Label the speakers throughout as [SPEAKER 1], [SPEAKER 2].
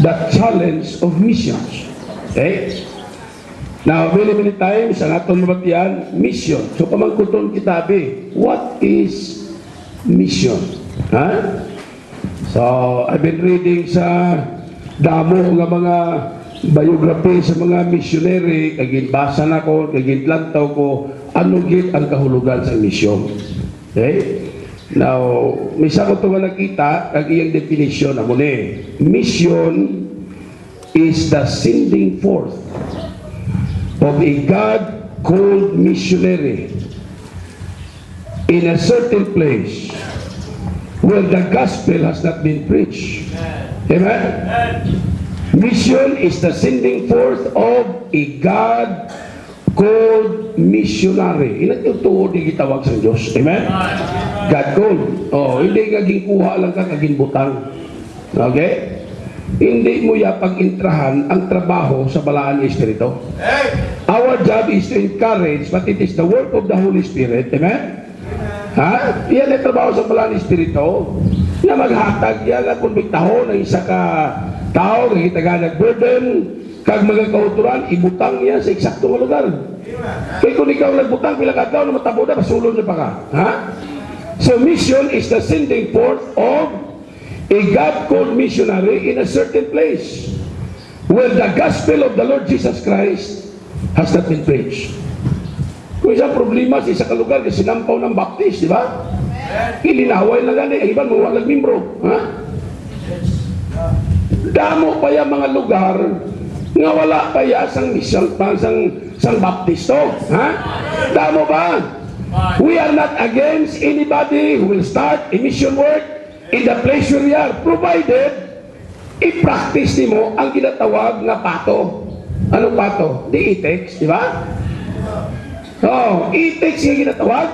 [SPEAKER 1] the challenge of missions. Okay? Now, many times, ang atong mabatian, mission. So, pamangkuton kita, what is mission? Huh? So, I've been reading sa damo nga mga biography sa mga missionary, kagin basa na ko, kagin lantaw ko, ano gid ang kahulugan sa misyon. Okay? Now, misa ko ito nakita, ang iyang definition na muli. Mission is the sending forth of a God-called missionary in a certain place where the gospel has not been preached. Amen? Mission is the sending forth of a God-called missionary. Inatutuo di gitawag sa Diyos. Amen? God-called. Oh, hindi kaging kuha lang ka, kaging butang. Okay? Hindi mo ya pag-intrahan ang trabaho sa balaan ni Espiritu. Our job is to encourage, but it is the work of the Holy Spirit. Amen? Ha? Iyan ang trabaho sa balaan ni Espiritu na maghatag yan na kung bigtaho ng isa ka tao, kagitaga nag-burden, kag mga kauturan, ibutang niya sa eksaktong lugar. Kaya kung ikaw nagbutang, pila ka tao na matabo na, masulong na pa ka. Ha? So mission is the sending forth of a God-called missionary in a certain place where the gospel of the Lord Jesus Christ has not been preached. Kung isang problema sa isa ka lugar, kasi sinampaw ng baptist, di ba? Ilinaway lang gani, ang iba mawalag membro. Ha? Damo pa yung mga lugar nga wala pa yung sang baptisto. Ha? Damo ba? We are not against anybody who will start a mission work in the place where we are, provided i-practice mo ang ginatawag na pato. Anong pato? The ethics, di ba? Oh, ethics yung ginatawag.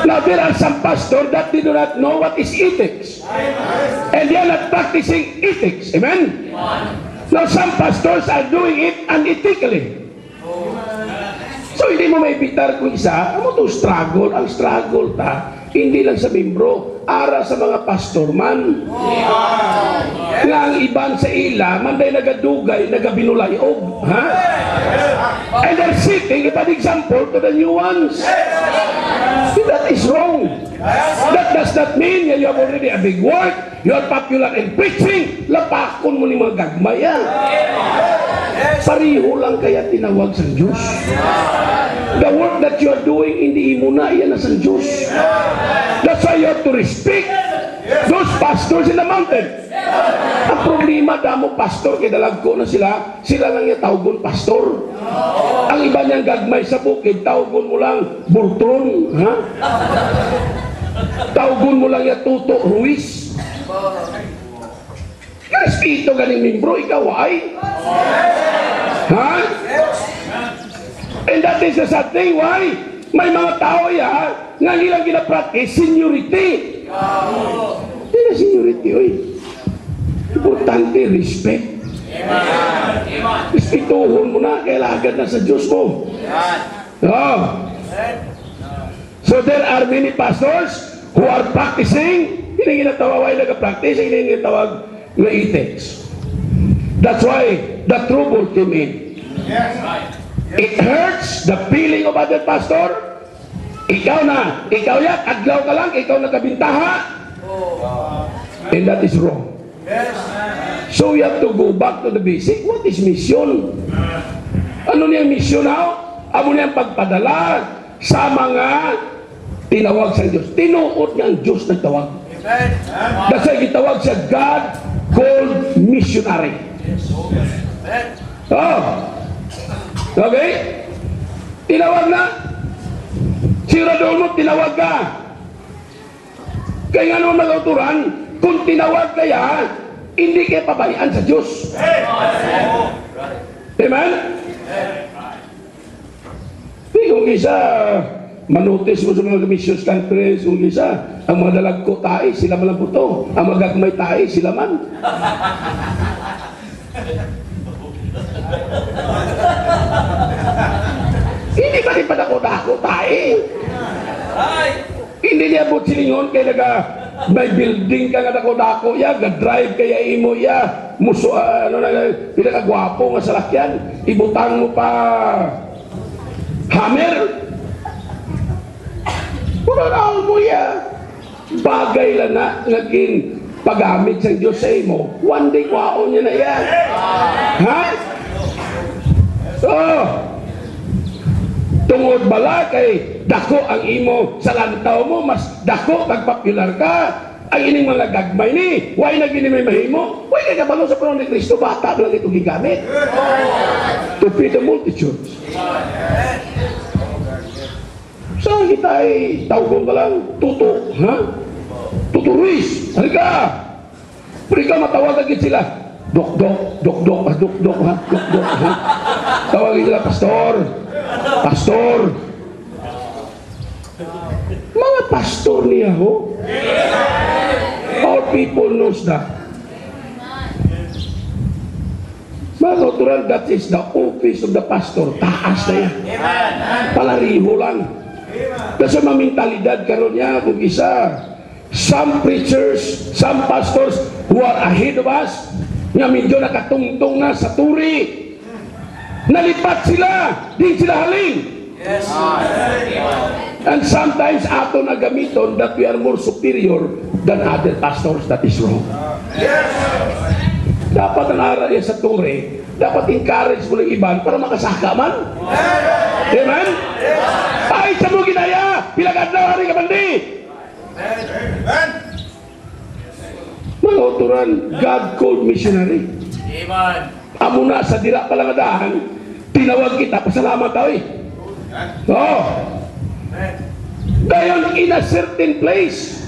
[SPEAKER 1] Now, there are some pastors that they do not know what is ethics. And they are not practicing ethics. Amen? Now, some pastors are doing it unethically. So, hindi mo may bitar kung isa, ano to struggle? Ang struggle hindi lang sa membro, ara sa mga pastor man. Nga ang iban sa ila, manday nagadugay, nagabinulayob. Ha? And they're seeking an example to the new ones. That is wrong. That does not mean you have already a big work, you are popular in preaching, lapakon mo ni mga gagmaya. Pariho lang kaya tinawag sa Diyos. The work that you are doing, hindi mo na, iyan na sa Diyos. That's why you have to respect those pastors in the mountain. Ang problema, damo pastor, kaya dalagko na sila lang yung tawgon pastor. Ang iba niyang gagmay sa bukid, tawgon mo lang Bultron. Ha? Tawgon mo lang yung Tuto Ruiz. Respeto ganing membro, ikaw ay. Ha? And that is the sad thing. Why? May mga tao nga nilang ginapractice seniority. Hindi na seniority, oy. Importante, respect. Respetuhon mo na, kailagad na sa Diyos mo. Oh. So there are many pastors who are practicing, hindi ginatawag ay nag-practice, hindi ginatawag na ethics. That's why the trouble came in. It hurts the feeling of other pastor. Ikaw yan, adlaw ka lang, ikaw nagkabintaha. And that is wrong. So you have to go back to the basic. What is mission? Ano niyang mission now? Ano niyang pagpadala sa mga tinawag sa Diyos. Tinuot niya ang Diyos nagtawag. That's why gitawag siya God called missionary. Oh. Okay? Tinawag na. Sigurado mo, tinawag ka. Kaya nga naman mag-auturan, kung tinawag kaya, hindi kayo pabayaan sa Diyos. Amen? Kung isa, manutis mo sa mga missions countries, kung isa, ang mga dalagko tayo, sila man ang buto. Ang magagmay tayo, sila man. Hindi ba rin padako-dako tayo? Hindi niya bu't silingon kaya may building ka nga dako-dako ya, ga-drive kaya imo ya, muso, pinakagwapo nga salakyan, ibutang mo pa hammer. Puranaw mo ya, bagay lang na naging paggamit sa Diyos sa imo, one day kwaon niya na yan. Ha? Oh, tungod bala kay dako ang imo sa lantaw mo, mas dako kag popular ka. Ang ining mga gagmay ni, why na gini may mahimo? Why kay kabalo sa panahon ni Kristo, bata lang ito gigamit to feed the multitudes. So kita ay tawgon ka lang, tuto, ha? Tuto Ruiz, halika! Pwede ka matawag agad sila. Dok, ha? Tawagin sila, pastor. Pastor. Mga pastor niya ho. All people knows that. Mga kauturan, that is the office of the pastor. Taas na yan. Palariho lang. Kasi mga mentalidad karon niya kung isa. Some preachers, some pastors who are ahead of us, nga medyo nakatungtong na sa turi. Nalipat sila, di sila halin. Yes. And sometimes ato na gamiton that we are more superior than other pastors. That is wrong. Yes. Dapat ang aral sa turi, dapat encourage mo ng iban para makasaka man. Amen? Ay, sa mo ginaya, pilagad na hari ka bandi. Mga uturan, God called missionary. Amen. Amo na sa dira palang adahan, tinawag kita, pasalamat tayo eh. Oh. Dayon in a certain place,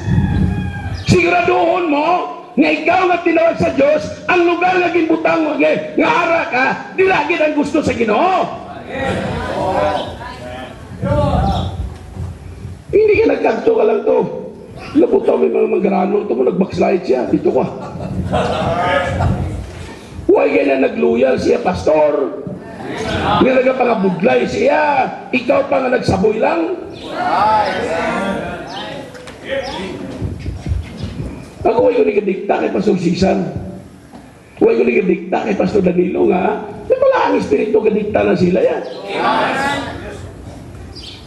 [SPEAKER 1] siguraduhon mo nga ikaw nga tinawag sa Diyos, ang lugar nga ginbutang mo nga ara ka, di lagi ang gusto sa Ginoo. Hindi ka nagkanto ka lang to. Labutaw may mga magranol ito mo, nag-backslide siya. Dito ka. Huwag ka na nagluyal siya, pastor. Nga nagpangabudlay siya. Ikaw pa nga nagsaboy lang. Ako huwag ko nagdikta kay Pastor Sisan. Huwag ko nagdikta kay Pastor Danilo nga. May pala ang espiritu kadikta na sila yan.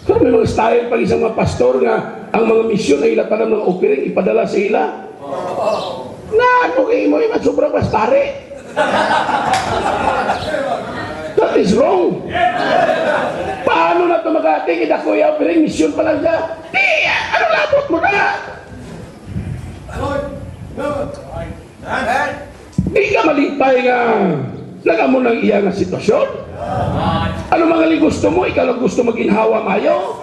[SPEAKER 1] Pero may mga style pag isang mga pastor nga ang mga misyon ay ilatan ng mga offering ipadala sa ila. Na ano kayo mo yung sobrang pastare. That is wrong. Paano na ito magating? Idako yung offering, misyon pa lang siya. Di, ano labot mo na? Di ka malipay nga nagamo ng iya nga sitwasyon. Ano mga gusto mo? Ikaw lang gusto maginhawa mayo?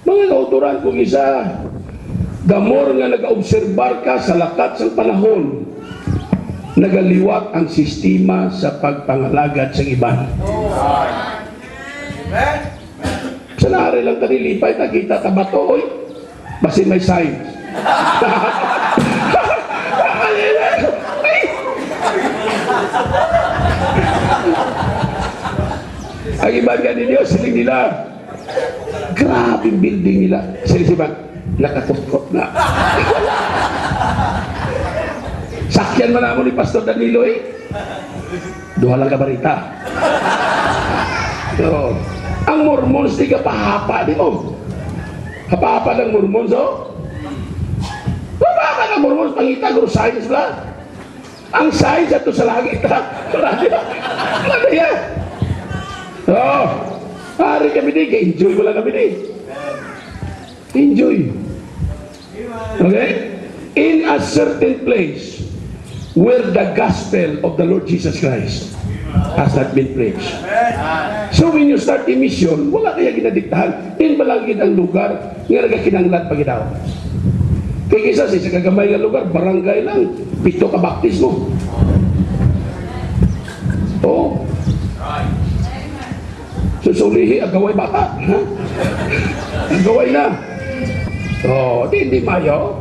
[SPEAKER 1] Mga kauturan kung isa, gamor nga nag-obserbar ka sa lakat ng panahon, nagaliwat ang sistema sa pagpangalagad sa iban. Sa nari lang kanilipay, nakita tabato, oy, basin may sign. Ang iban ka ni Diyos, siling nila, grabing building nila. Silisiban, nakatutkot na. Sakyan man ako ni Pastor Danilo eh. Duha lang kabarita. So, ang Mormons di ka pahapa di mo. Hapa-hapa ng Mormons oh. Hapa-hapa ng Mormons, pangita, guru science lang. Ang science ato sa langit ha. Ano yan? Oh, hari kami din, enjoy mo lang kami din. Enjoy. Okay? In a certain place where the gospel of the Lord Jesus Christ has not been preached. So when you start a mission, wala kaya ginadiktahan. In balangin ang lugar nga nagakinanglan paginaw. Kaya kisa sa kagamay nga lugar, barangay lang, 7 ka baptismo. Oh. Susulihi, agaway bata. Ha? Agaway na. Oh, hindi mayo.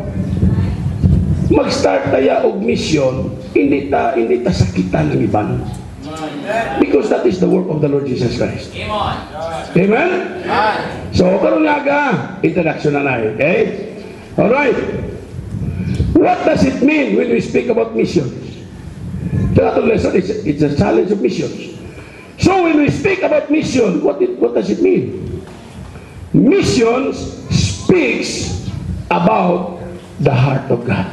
[SPEAKER 1] Mag-start tayo og mission, hindi ta sakitan ng iban. Because that is the work of the Lord Jesus Christ. Amen? So, karon nga ka, introduction na na, okay? Alright. What does it mean when we speak about missions? The other lesson, it's a challenge of missions. So when we speak about mission, what does it mean? Missions speaks about the heart of God.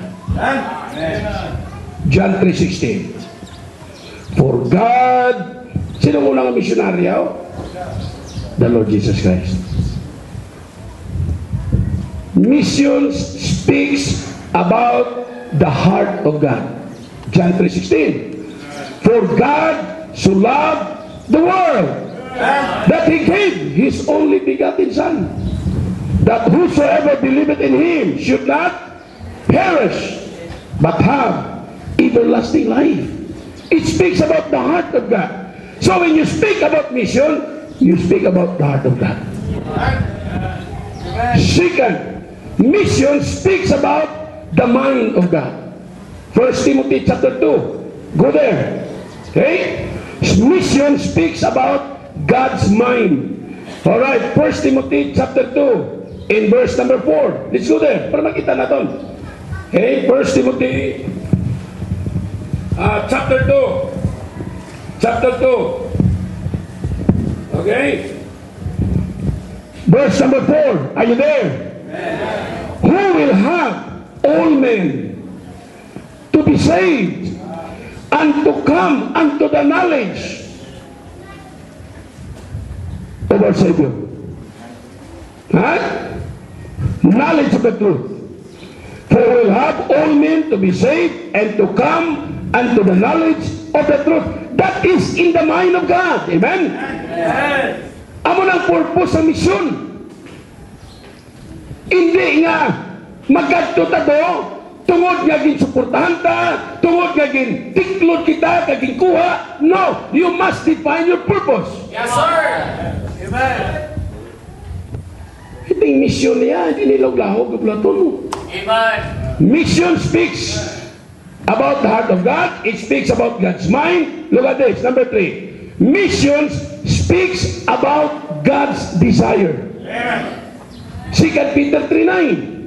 [SPEAKER 1] John 3:16. For God, sino unang misyonaryo? The Lord Jesus Christ. Missions speaks about the heart of God. John 3:16. For God so loved the world that He gave His only begotten Son, that whosoever believeth in Him should not perish, but have everlasting life. It speaks about the heart of God. So when you speak about mission, you speak about the heart of God. Second, mission speaks about the mind of God. 1 Timothy chapter 2. Go there. Okay? Mission speaks about God's mind. Alright, 1 Timothy chapter 2 in verse number 4. Let's go there para makita natin. Okay, 1 Timothy chapter 2. Chapter 2. Okay? Verse number 4. Are you there? Who will have all men to be saved and to come unto the knowledge of our Savior. Knowledge of the truth. For we will have all men to be saved and to come unto the knowledge of the truth. That is in the mind of God. Amen? Amo ng purpose sa mission. Hindi nga magkadto ta do, tungod nga ginsuportahan ta, tungod nga gintiklod kita, kaging kuha. No, you must define your purpose.
[SPEAKER 2] Yes, sir. Amen.
[SPEAKER 1] Ito yung mission niya, hindi nilawlaho, gablaton.
[SPEAKER 2] Amen.
[SPEAKER 1] Mission speaks about the heart of God. It speaks about God's mind. Look at this, number 3. Mission speaks about God's desire.
[SPEAKER 2] Amen.
[SPEAKER 1] 2 Peter 3:9.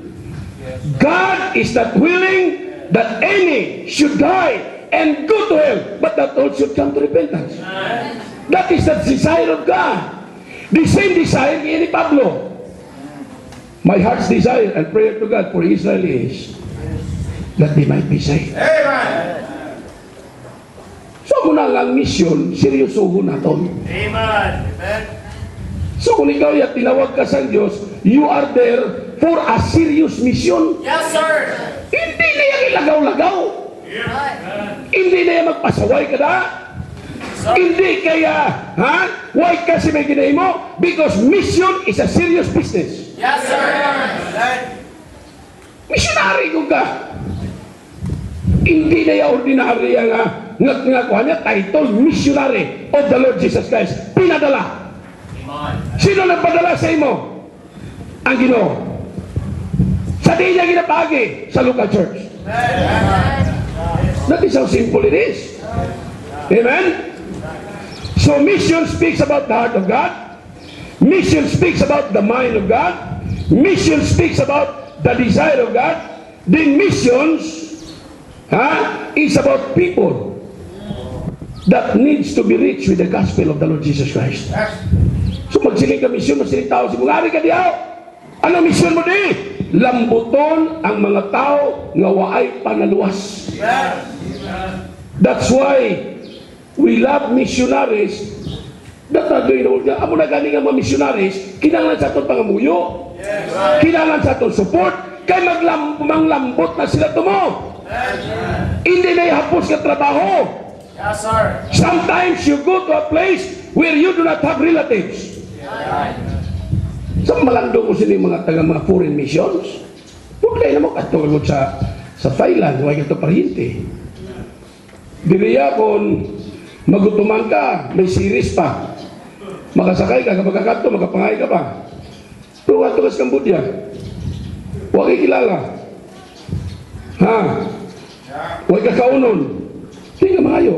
[SPEAKER 1] God is not willing that any should die and go to hell, but that all should come to repentance. That is the desire of God. The same desire ni Pablo. My heart's desire and prayer to God for Israel is that they might be saved.
[SPEAKER 2] Amen.
[SPEAKER 1] So muna lang mission, seryosohon natin.
[SPEAKER 2] Amen. Amen.
[SPEAKER 1] So kung ikaw yung tinawag ka sa Diyos, you are there for a serious mission.
[SPEAKER 2] Yes, sir.
[SPEAKER 1] Hindi na yung ilagaw-lagaw.
[SPEAKER 2] Amen.
[SPEAKER 1] Hindi na yung magpasaway ka na. Hindi kaya, why kasi may ginahin mo? Because mission is a serious business.
[SPEAKER 2] Yes, sir. Amen.
[SPEAKER 1] Missionary ko ka. Hindi na yung ordinary nga kuha niya, title, missionary of the Lord Jesus Christ. Pinadala. Sino nagpadala sa imo? Ang Ginoo. Sa di niya ginapagi sa local church. That is how simple it is. Amen? So mission speaks about the heart of God. Mission speaks about the mind of God. Mission speaks about the desire of God. Then missions is about people that needs to be reached with the gospel of the Lord Jesus Christ. So magsiling ka misyon, magsiling tao, si mungari ka diyaw. Ano misyon mo di? Lambuton ang mga tao nga waay panaluwas. That's why we love missionaries that are doing all that. Amo na gani nga mga missionaries, kinahanglan sa itong pangamuyo. Kinahanglan sa itong support. Kaya manglambot na sila tumo. Hindi na ihapos ka trabaho.
[SPEAKER 2] Yes, sir.
[SPEAKER 1] Sometimes you go to a place where you do not have relatives. So malando ko sila mga taga mga foreign missions. Huwag kayo na mo katulog sa Thailand, huwag ito pariente. Diriya kung magutuman ka, may series pa. Makasakay ka, kapag kakato, makapangay ka pa. Pero ato ka sa Cambodia. Huwag kayo kilala. Huwag ka kaunon. Hindi ka maayo.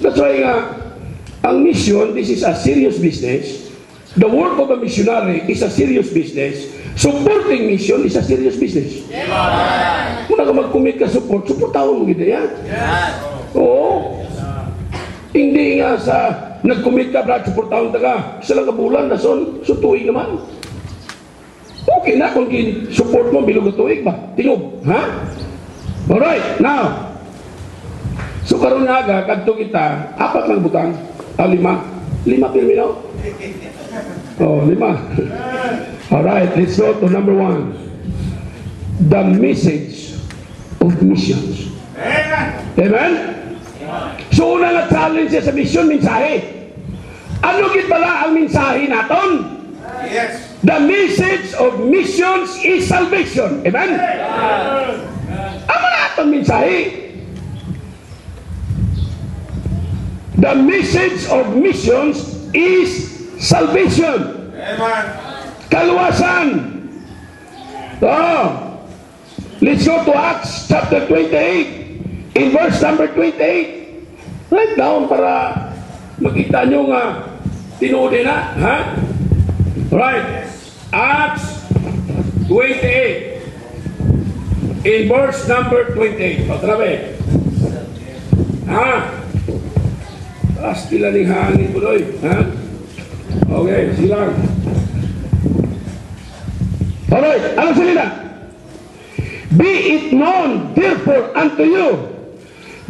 [SPEAKER 1] That's why nga, ang mission, this is a serious business. The work of a missionary is a serious business. Supporting mission is a serious business. Kung ka mag-commit ka support, supportahon mo gito yan. Oo. Hindi nga sa nag-commit ka, brad, supportahon ta ka. Isa lang kabulan, nason, tuig naman. Okay na kung support mo, bilog na tuig ba? Tingog, ha? Alright, now. So karon nga aga, kadto kita, 4 lang butang. 5. 5 pirmino? Oh, 5. Alright, let's go to number 1. The message of missions. Amen? So una nga challenge sa mission, mensahe. Ano gid bala ang mensahe naton?
[SPEAKER 2] Yes.
[SPEAKER 1] The message of missions is salvation. Amen? Ano naton mensahe? The message of missions is salvation.
[SPEAKER 2] Amen.
[SPEAKER 1] Kaluwasan. Oh. Let's go to Acts chapter 28 in verse number 28. Write down para makita nyo nga tinuod na. Ha? Right. Acts 28 in verse number 28. Otra vez. Ha? Pasti lang ng hangin po doy. Ha? Okay, silang. Alright, ano sila? Be it known therefore unto you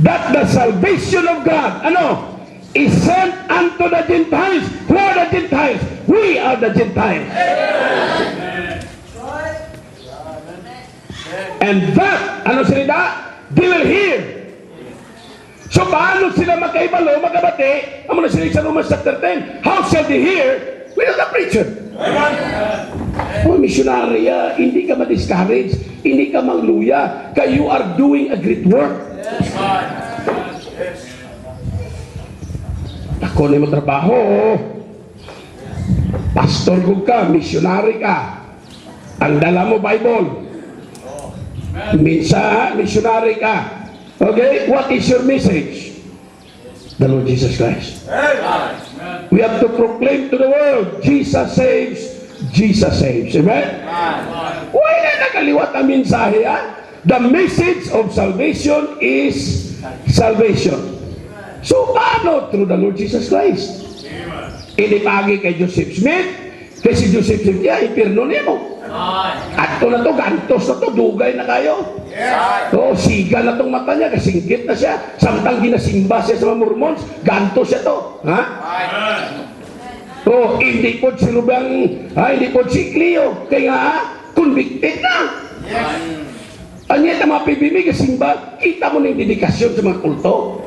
[SPEAKER 1] that the salvation of God, ano? Is sent unto the Gentiles. Who are the Gentiles? We are the Gentiles. And that, ano sila? They will hear. So paano sila magkaibalo, magkabati? Amo na sila sa Romans chapter 10. How shall they hear without a preacher? Oh, missionary, hindi ka ma-discourage, hindi ka mangluya, kaya you are doing a great work. Ako na yung trabaho, pastor ka, missionary ka, ang dala mo Bible, minsan missionary ka. Okay, what is your message? The Lord Jesus Christ. We have to proclaim to the world, Jesus saves, Jesus saves. Amen? Why na nakaliwat ang mensahe, ha? The message of salvation is salvation. So, paano? Through the Lord Jesus Christ. Inipagi kay Joseph Smith, kay si Joseph Smith, ipirno niya mo. At ito na to, gantos na to, dugay na kayo. So, siga na tong mata niya, kasingkit na siya. Samtang ginasimba siya sa mga Mormons, gantos siya to. Ha? So, hindi po si Rubang, hindi po si Cleo, kaya nga, convicted na. Anya na mga PBB, kasimba, kita mo na yung dedikasyon sa mga kulto.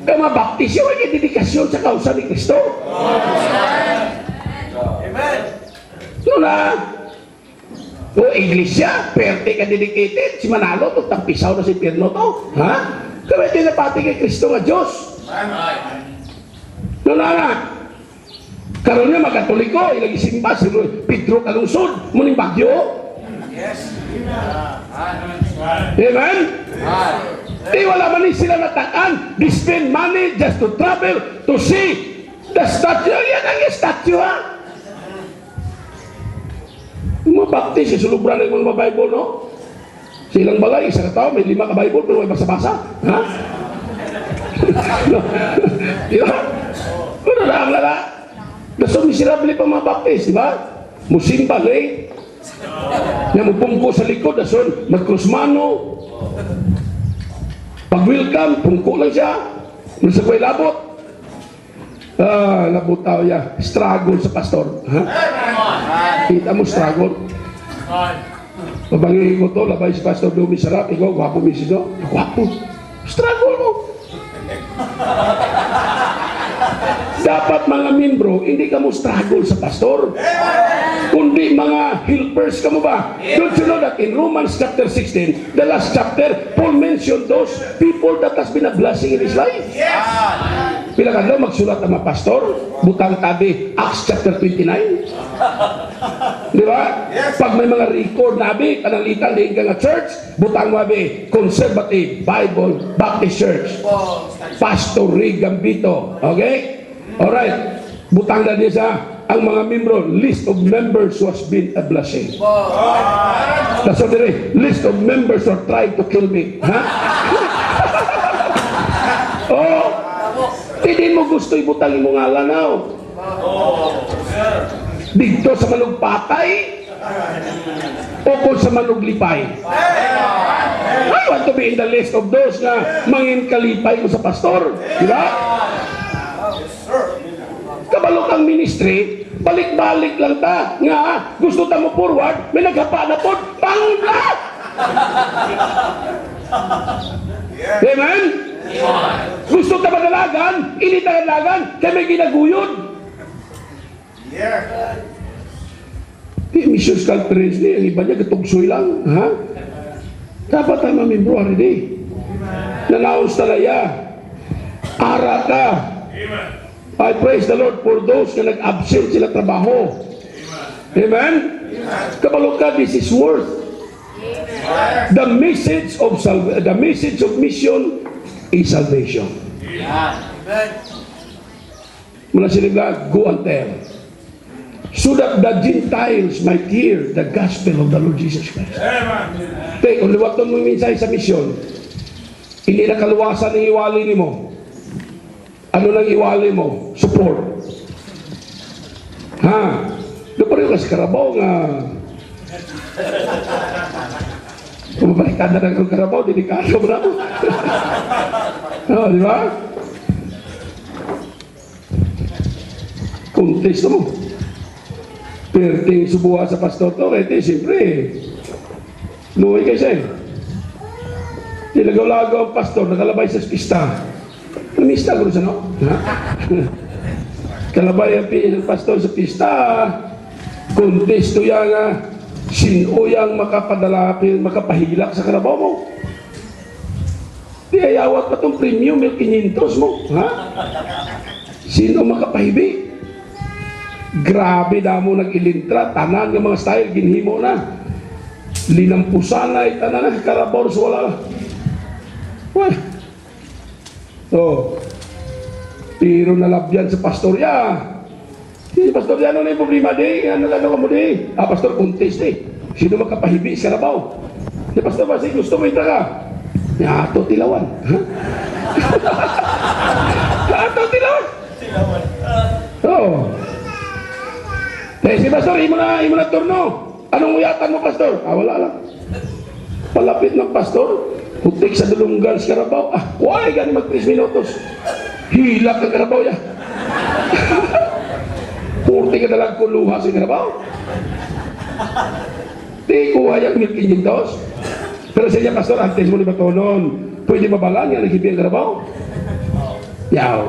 [SPEAKER 1] Kaya mga baptis yun, yung dedikasyon sa kausa ni Kristo.
[SPEAKER 2] Amen.
[SPEAKER 1] So na, o iglesia, perte ka dedicated, si Manalo, to tampisaw na si Pirno to. Ha? Kaya tinapati kay Kristo nga Diyos. No na, karon niya magkatoliko, ilagi simba, si Pedro Kalungsod, muning Bagyo.
[SPEAKER 2] Yes.
[SPEAKER 1] Amen? Di wala man sila nataan, they spend money just to travel, to see the statue. Yan ang statue, ha? Yung mga baptis, isulubran ng mga Bible, no? Silang balay, isang tao, may 5 ka Bible, pero may basa-basa. Ha? Di ba? Ano na ang lala? Gusto miserable pa mga baptis, di ba? Musimba, late. Yan, mupungko sa likod, dason, magkrusmano. Pag-welcome, pungko lang siya. Nasakway labot. Labot tao ya. Struggle sa pastor. Ha? Kita mo struggle. Pabangin ko to, labay si Pastor Domi Sarap, ikaw, gwapo mi siya. Gwapo. Struggle mo. Dapat mga membro, hindi ka mo struggle sa pastor. Kundi mga helpers ka mo ba? Don't you know that in Romans chapter 16, the last chapter, Paul mentioned those people that has been a blessing in his life. Pila kadlaw magsulat ang mga pastor, butang tabi Acts chapter 29. Di ba?
[SPEAKER 2] Yes.
[SPEAKER 1] Pag may mga record nabi, panalitan din ka nga church, butang mabi Conservative Bible Baptist Church. Pastor Rick Gambito. Okay? Alright. Butang na din sa ang mga membro, list of members who has been a blessing. That's what it is. List of members who are trying to kill me. Ha? Oh, hindi mo gusto ibutang imong ngalan now. Dito sa manugpatay o kung sa manuglipay. I want to be in the list of those na mangin kalipay ko sa pastor. Di ba? Kabalo kang ministry, balik-balik lang ta. Nga, gusto ta mo forward, may naghapa na po, bangon na! Amen? Gusto ta madalagan, init ang dalagan, kaya may ginaguyod. Di missions conference ni, ang iba niya katugsoy lang. Ha? Dapat tayo mamembro hari di. Nanaos talaya. Ara ka. I praise the Lord for those na nag-absent sila trabaho. Amen? Kabalo ka, this is worth. The message of mission is salvation. Mula sila, go and tell. So that the Gentiles might hear the gospel of the Lord Jesus Christ. Kung liwaton mo minsan sa mission, hindi na kaluwasan ng iwali ni mo. Ano lang iwali mo? Support. Ha? Doon pa rin kasi karabaw nga. Kung mabalikan na ng karabaw, delikado mo na. Oh, di ba? Contest mo. Perting subuha sa pastor to, kaya siyempre, luhay kasi. Tinagaw-lagaw ang pastor, nakalabay sa pista. Namista ko sa no? Kalabay ang pastor sa pista, kontesto yan nga, sino yang makapahilak sa karabaw mo? Di ayawat pa itong premium 1,500 mo. Ha? Sino makapahibi? Grabe na mo nag-ilintra, tanan ng mga style, ginhimo na. Linampusanay, tanan na, karabaw, so wala. Wala. So, pero nalabyan sa pastorya. Si pastorya, ano na yung problema di? Ano lang ako mo di? Pastor, contest di. Sino makapahibi sa karabaw? Si pastor, basi gusto mo ita ka? Ato tilawan. Ha? Ato tilawan. Oo. Si pastor, imo na turno. Anong uyatan mo, pastor? Wala lang. Palapit ng pastor, putik sa dulunggan sa karabaw. Why gani mag 3 minutos? Hilak ang karabaw ya. Purti ka dalag kuluha sa karabaw. Di kuha yung 1,500. Pero sa inyo, pastor, antes mo ni batonon, pwede mabalan nga naghibi ang karabaw? Yaw,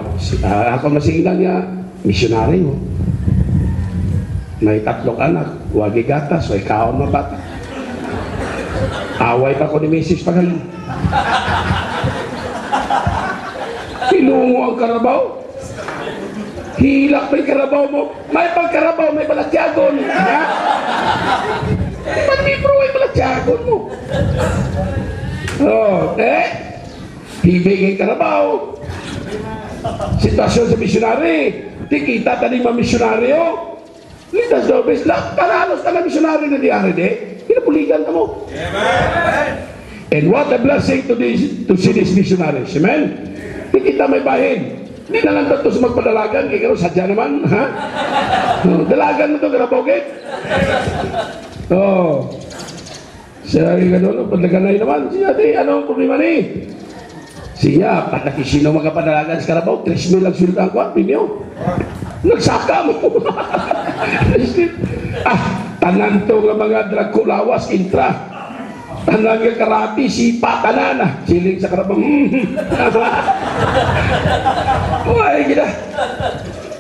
[SPEAKER 1] ako masinginan niya, missionary mo. May 3 anak, wagi gatas, may kaon na bata. Away pa ko ni Mrs. Pagaling. Pinungo ang karabaw. Hilak pa yung karabaw mo. May pagkarabaw, may balatyagon. Ha? Panmibro, may balatyagon mo. Hibig ang karabaw. Sitwasyon sa missionary. Tikita taning mga misyonaryo. Litas daw, bes. Paralos ka na misyonary na diyari de. Pinapuligan ka mo. Amen. And what a blessing to see these missionaries. Amen. Di kita may bahin. Hindi na lang ito sa magpadalagan. Kaya karo sadya naman. Ha? Dalagan mo ito, karabogit. Siya yung gano'n, padlaganay naman. Siya, di, ano ang problema ni? Siya, pataki sino magkapadalagan sa karabaw, 3,000 lang sulit ang kwan, pinyo. Nagsaka mo. Tanan to nga mga dragkulawas, intra. Tanan nga karati, sipa, tanan. Siling sa karabaw. Uy, gina.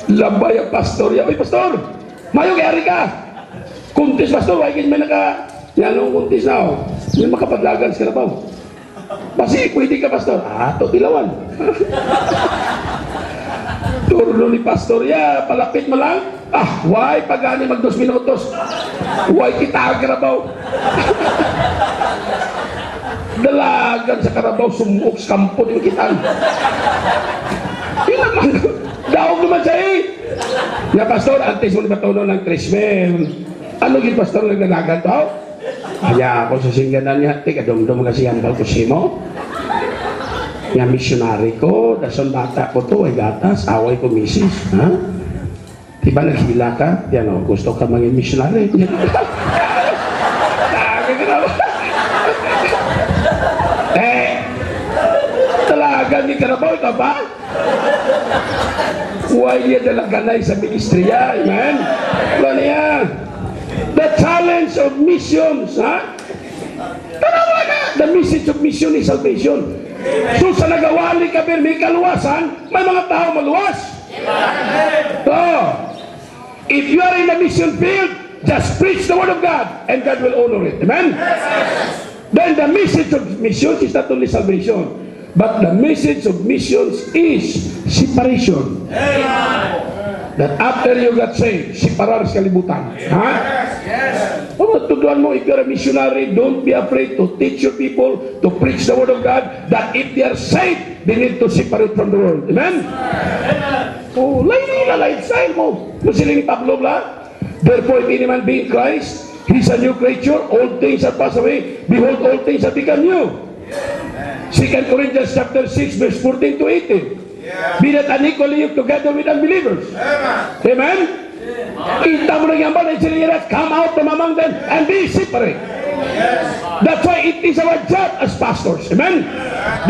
[SPEAKER 1] Labay ang pastor. Uy, pastor, mayo kayari ka. Kuntis, pastor, uy, may naka, yan ang kuntis na, may makapadlagan sa karabaw. Basi, pwede ka, pastor. Ito, tilawan. Turno ni Pastor ya, palapit mo lang. Ah, why? Pagani mag 2 minutos. Why kita Carabao? Dalagan sa Carabao, sumuk, kampo din kita. Yun naman, daog naman siya eh. Ya, Pastor, antes mo na batuno ng Christmas. Ano yung Pastor nagdalagan to? Kaya ako sa singganan niya, tikadum-dum kasi ang balkusimo. Nga missionary ko, dason bata ko to, ay gatas, away ko misis. Ha? Diba naghila ka? Yan o, gusto ka maging missionary. Talaga ni Carabao, ikaw ba? Huwag niya dalaganay sa ministriya, amen? Wala niya. The challenge of missions, ha? Tanawa na! The message of mission is salvation. So sa nagawali ka may kaluwasan, may mga tao maluwas. So, if you are in the mission field, just preach the word of God and God will honor it. Amen? Then the message of missions is not only salvation, but the message of missions is separation. That after you got saved, separar sa kalibutan. Ha? Tuduan mo, if you're a missionary, don't be afraid to teach your people, to preach the word of God, that if they are saved, they need to separate from the world. Amen? Oh, lain nila lifestyle mo. Masili ni Pablo bla? Therefore, if any man be in Christ, he's a new creature, all things are passed away, behold, all things have become new. 2 Corinthians chapter 6, verse 14 to 18. Be not unequally yoked together with unbelievers. Amen? Kita mo ng yaman, come out from among them and be separate. That's why it is our job as pastors. Amen?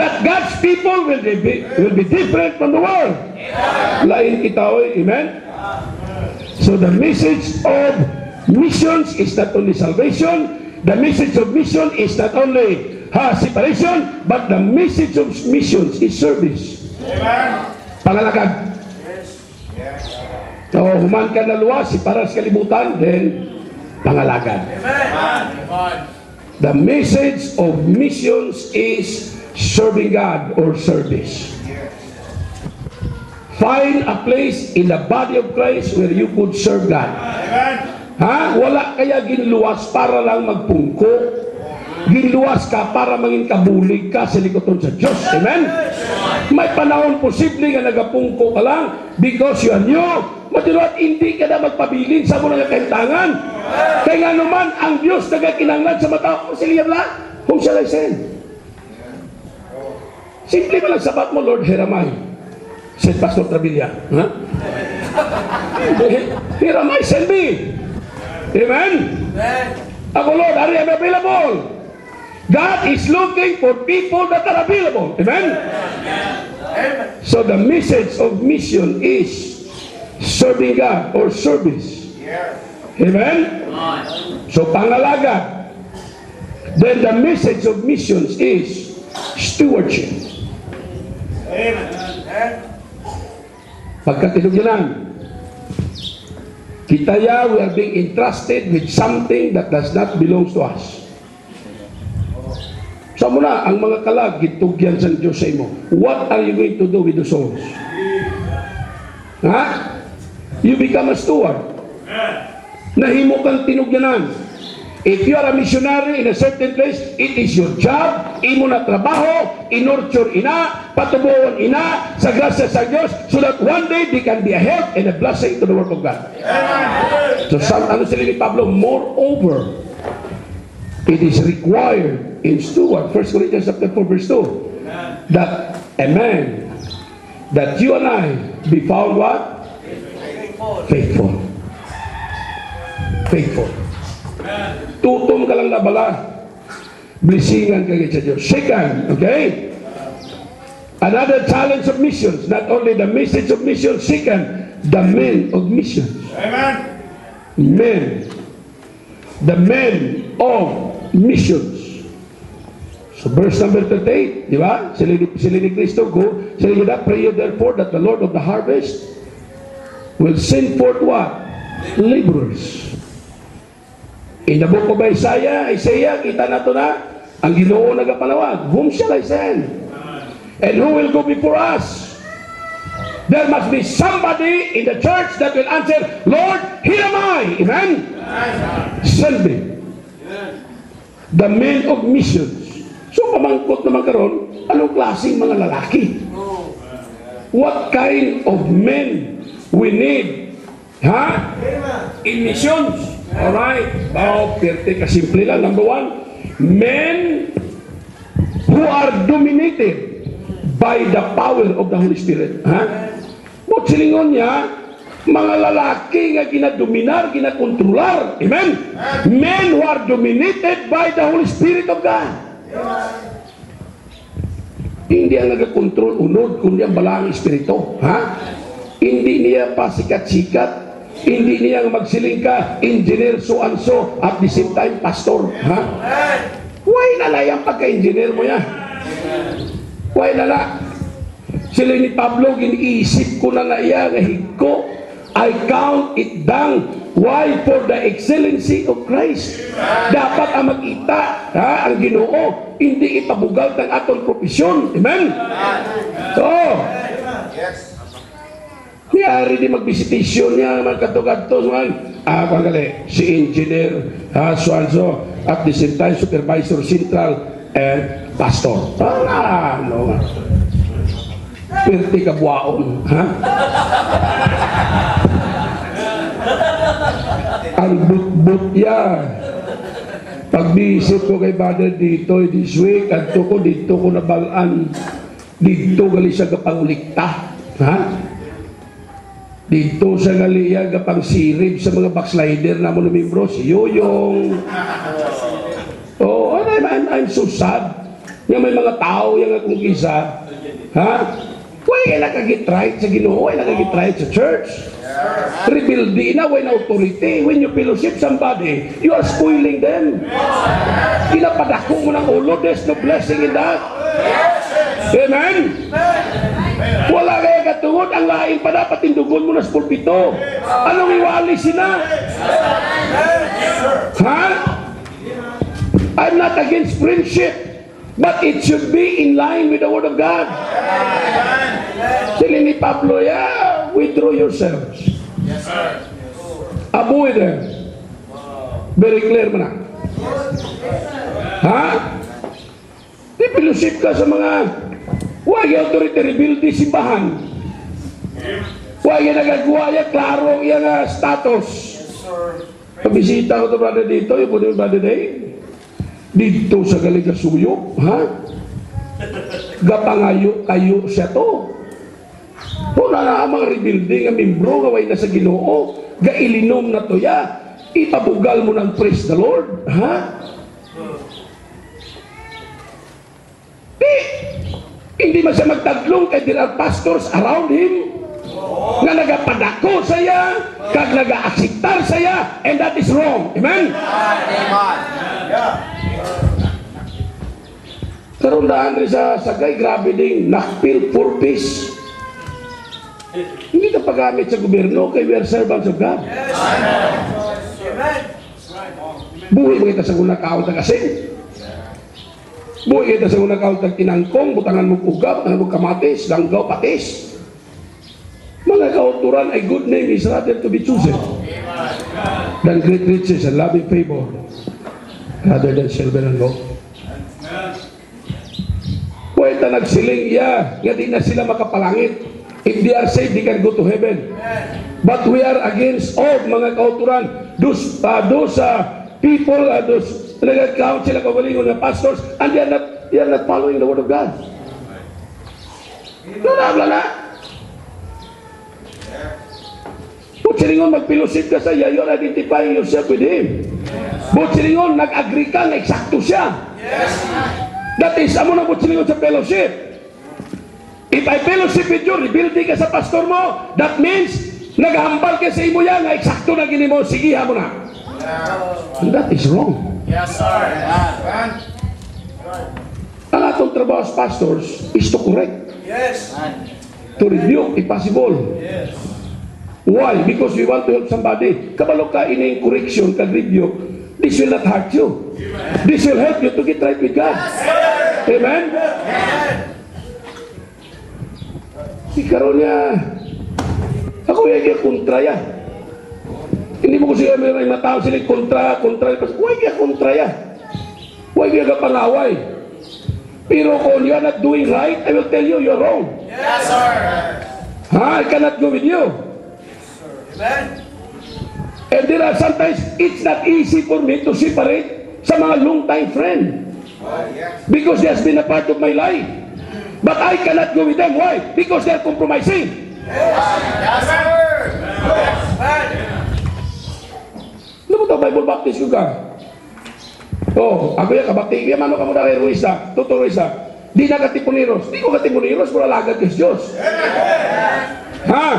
[SPEAKER 1] That God's people will be different from the world. Lain kita, amen? So the message of missions is not only salvation. The message of mission is not only separation, but the message of missions is service. Pangalagad. So, human ka na luwas, para sa kalibutan, then pangalagad. The message of missions is serving God or service. Find a place in the body of Christ where you could serve God. Ha? Wala kaya ginluwas para lang magpungko. Ginluwas ka para maging kabulig ka sa likoton sa Diyos. Amen? May panahon posible nga nagapungko ka lang because you are new. Matinuat, hindi ka na magpabilin sa muna kaintangan. Kaya nga naman, ang Diyos nagakinanglan sa mata ko, siliyam lang, kung siya lang send. Simple mo lang sabat mo, Lord, Hiramay. Said Pastor Travilla. Ha? Hiramay, send me. Amen? Ako, Lord, are you available? God is looking for people that are available. Amen? So the message of mission is serving God or service. Amen? So pangalaga. Then the message of missions is stewardship. Pagkatinugyan, kita ya, we are being entrusted with something that does not belong to us. So muna, ang mga kalag, gitugyan sa Diyos sa imo. What are you going to do with the souls? Ha? You become a steward. Nahimo kang tinugyanan. If you are a missionary in a certain place, it is your job, imo na trabaho, inurture ina, patubuon ina, sa grasya sa Diyos, so that one day they can be a help and a blessing to the work of God. So, ano sila ni Pablo? Moreover, it is required in steward, 1 Corinthians chapter 4, verse 2, that a man, that you and I be found what? Faithful. Faithful. Tutom ka lang na bala. Blessingan ka sa Diyos. Second, okay? Another challenge of missions, not only the message of missions, second, the men of missions.
[SPEAKER 2] Amen.
[SPEAKER 1] Men. The men of missions. So verse number 38, di ba? Sila ni Kristo go, sila nila, pray therefore that the Lord of the harvest will send forth what? Laborers. In the book of Isaiah, kita na ito na, ang Ginoo nagapanawag, whom shall I send? And who will go before us? there must be somebody in the church that will answer, Lord, here am I. Amen? Send me. The men of missions. So pamangkot naman karon, anong klaseng mga lalaki? What kind of men we need? Ha? In missions. Alright. Perte kasimple lang. Number one, men who are dominated by the power of the Holy Spirit. Ha? But silingon niya, mga lalaki nga ginadominar, ginakontrolar. Amen? Men who are dominated by the Holy Spirit of God. Hindi ang nagakontrol unod, kundi ang balang espiritu. Ha? Hindi niya pa sikat-sikat. Hindi niya magsiling ka, engineer so-and-so, at the same time, pastor. Ha? Why nala yung pagka-engineer mo yan? Why nala? Sila ni Pablo, giniisip ko na iya, ko, I count it down. Why? For the excellency of Christ. Dapat ang makita, ha, ang Ginoo, hindi ipabugal ng atong profesyon. Amen? So, niyari di magbisitisyon niya, mga katog-adto, si engineer, so-and-so, at the same time, supervisor central, and pastor. No. Pwerte ka buwaon, ha? Ang but-but ya. Pag-visit ko kay Father dito, this week, at ko dito ko nabalaan, dito gali siya kapangulikta, ha? Dito sa gali siya kapang sirib sa mga backslider na mo na membro, si Yoyong. Oh, I'm so sad. Yung may mga tao, yung akong isa, ha? Why nakagitry sa Ginoo? Why nakagitry sa church? Rebuilding na, when authority, when you fellowship somebody, you are spoiling them. Pinapadako mo ng ulo, there's no blessing in that. Amen? Wala kaya katungod, ang lain pa dapat tindugon mo na sa pulpito. Anong iwali sina? Ha? I'm not against friendship, but it should be in line with the Word of God. Sila ni Pablo, withdraw yourselves.
[SPEAKER 2] Yes, sir.
[SPEAKER 1] Avoid them. Very clear mo na. Ha? Di pilusip ka sa mga huwag yung authority rebuild di simbahan. Huwag yung nagagawa yung klaro yung status. Pabisita ko ito brother dito, yung puno yung brother day. Dito sa Galigasuyo, ha? Gapangayo kayo siya to. Wala na ang mga rebuilding, ang membro, gaway na sa Ginoo, gailinom na to ya, ipabugal mo ng praise the Lord, ha? Hindi man siya magtaglong kay there are pastors around him nga nagapadako saya, kag nagaasitar saya, and that is wrong. Amen?
[SPEAKER 2] Amen. Yeah.
[SPEAKER 1] Karon daan rin sa sagay, grabe ding nakpil for peace. Hindi ka paggamit sa gobyerno kay we are servants of God.
[SPEAKER 2] Amen.
[SPEAKER 1] Buhay mo kita sa unang kaon tag asin. Buhay kita sa unang kaon tag tinangkong, butangan mo ugap, butangan mo kamatis, langgaw, patis. Mga kauturan, a good name is rather to be chosen than great riches and loving favor rather than silver and gold. Buhay ta nagsiling, nga di na sila makapalangit. If they are saved, they can go to heaven. But we are against all mga kauturan. Those people, those nag-account sila kawalingon na pastors, and they are not following the Word of God. Wala na. But silingon, magpilusip ka sa iya, you're identifying yourself with Him. But silingon, nag-agree ka, eksakto siya. That is, amo na but silingon sa fellowship. If I fellowship with you, rebuilding ka sa pastor mo, that means, naghambal ka sa imo yan, nga eksakto na gini mo, sige mo na. And that is wrong.
[SPEAKER 2] Yes, sir.
[SPEAKER 1] Ang atong trabaho as pastors is to correct.
[SPEAKER 2] Yes.
[SPEAKER 1] To rebuke, if possible.
[SPEAKER 2] Yes.
[SPEAKER 1] Why? Because we want to help somebody. Kabalo ka in correction, kag-rebuke, this will not hurt you. This will help you to get right with God. Amen? Ikaroon niya, Ako yung kontra yan. Hindi mo ko siya may matao sila kontra. Huwag yung kontra yan. Huwag yung pangaway. Pero kung you are not doing right, I will tell you you're wrong.
[SPEAKER 2] Yes, sir.
[SPEAKER 1] I cannot go with you.
[SPEAKER 2] Amen.
[SPEAKER 1] And there are sometimes, it's not easy for me to separate sa mga long-time friend. Because they has been a part of my life. But I cannot go with them. Why? Because they are compromising.
[SPEAKER 2] Yes, sir. Amen.
[SPEAKER 1] Ano mo ito, Bible Baptist ko ka? Oh, ako yan, kabakti. Yan, mano ka muna kay Ruisa. Tuto Ruisa. Di na katiponiros. Di ko katiponiros, mula lagad kay Diyos. Ha?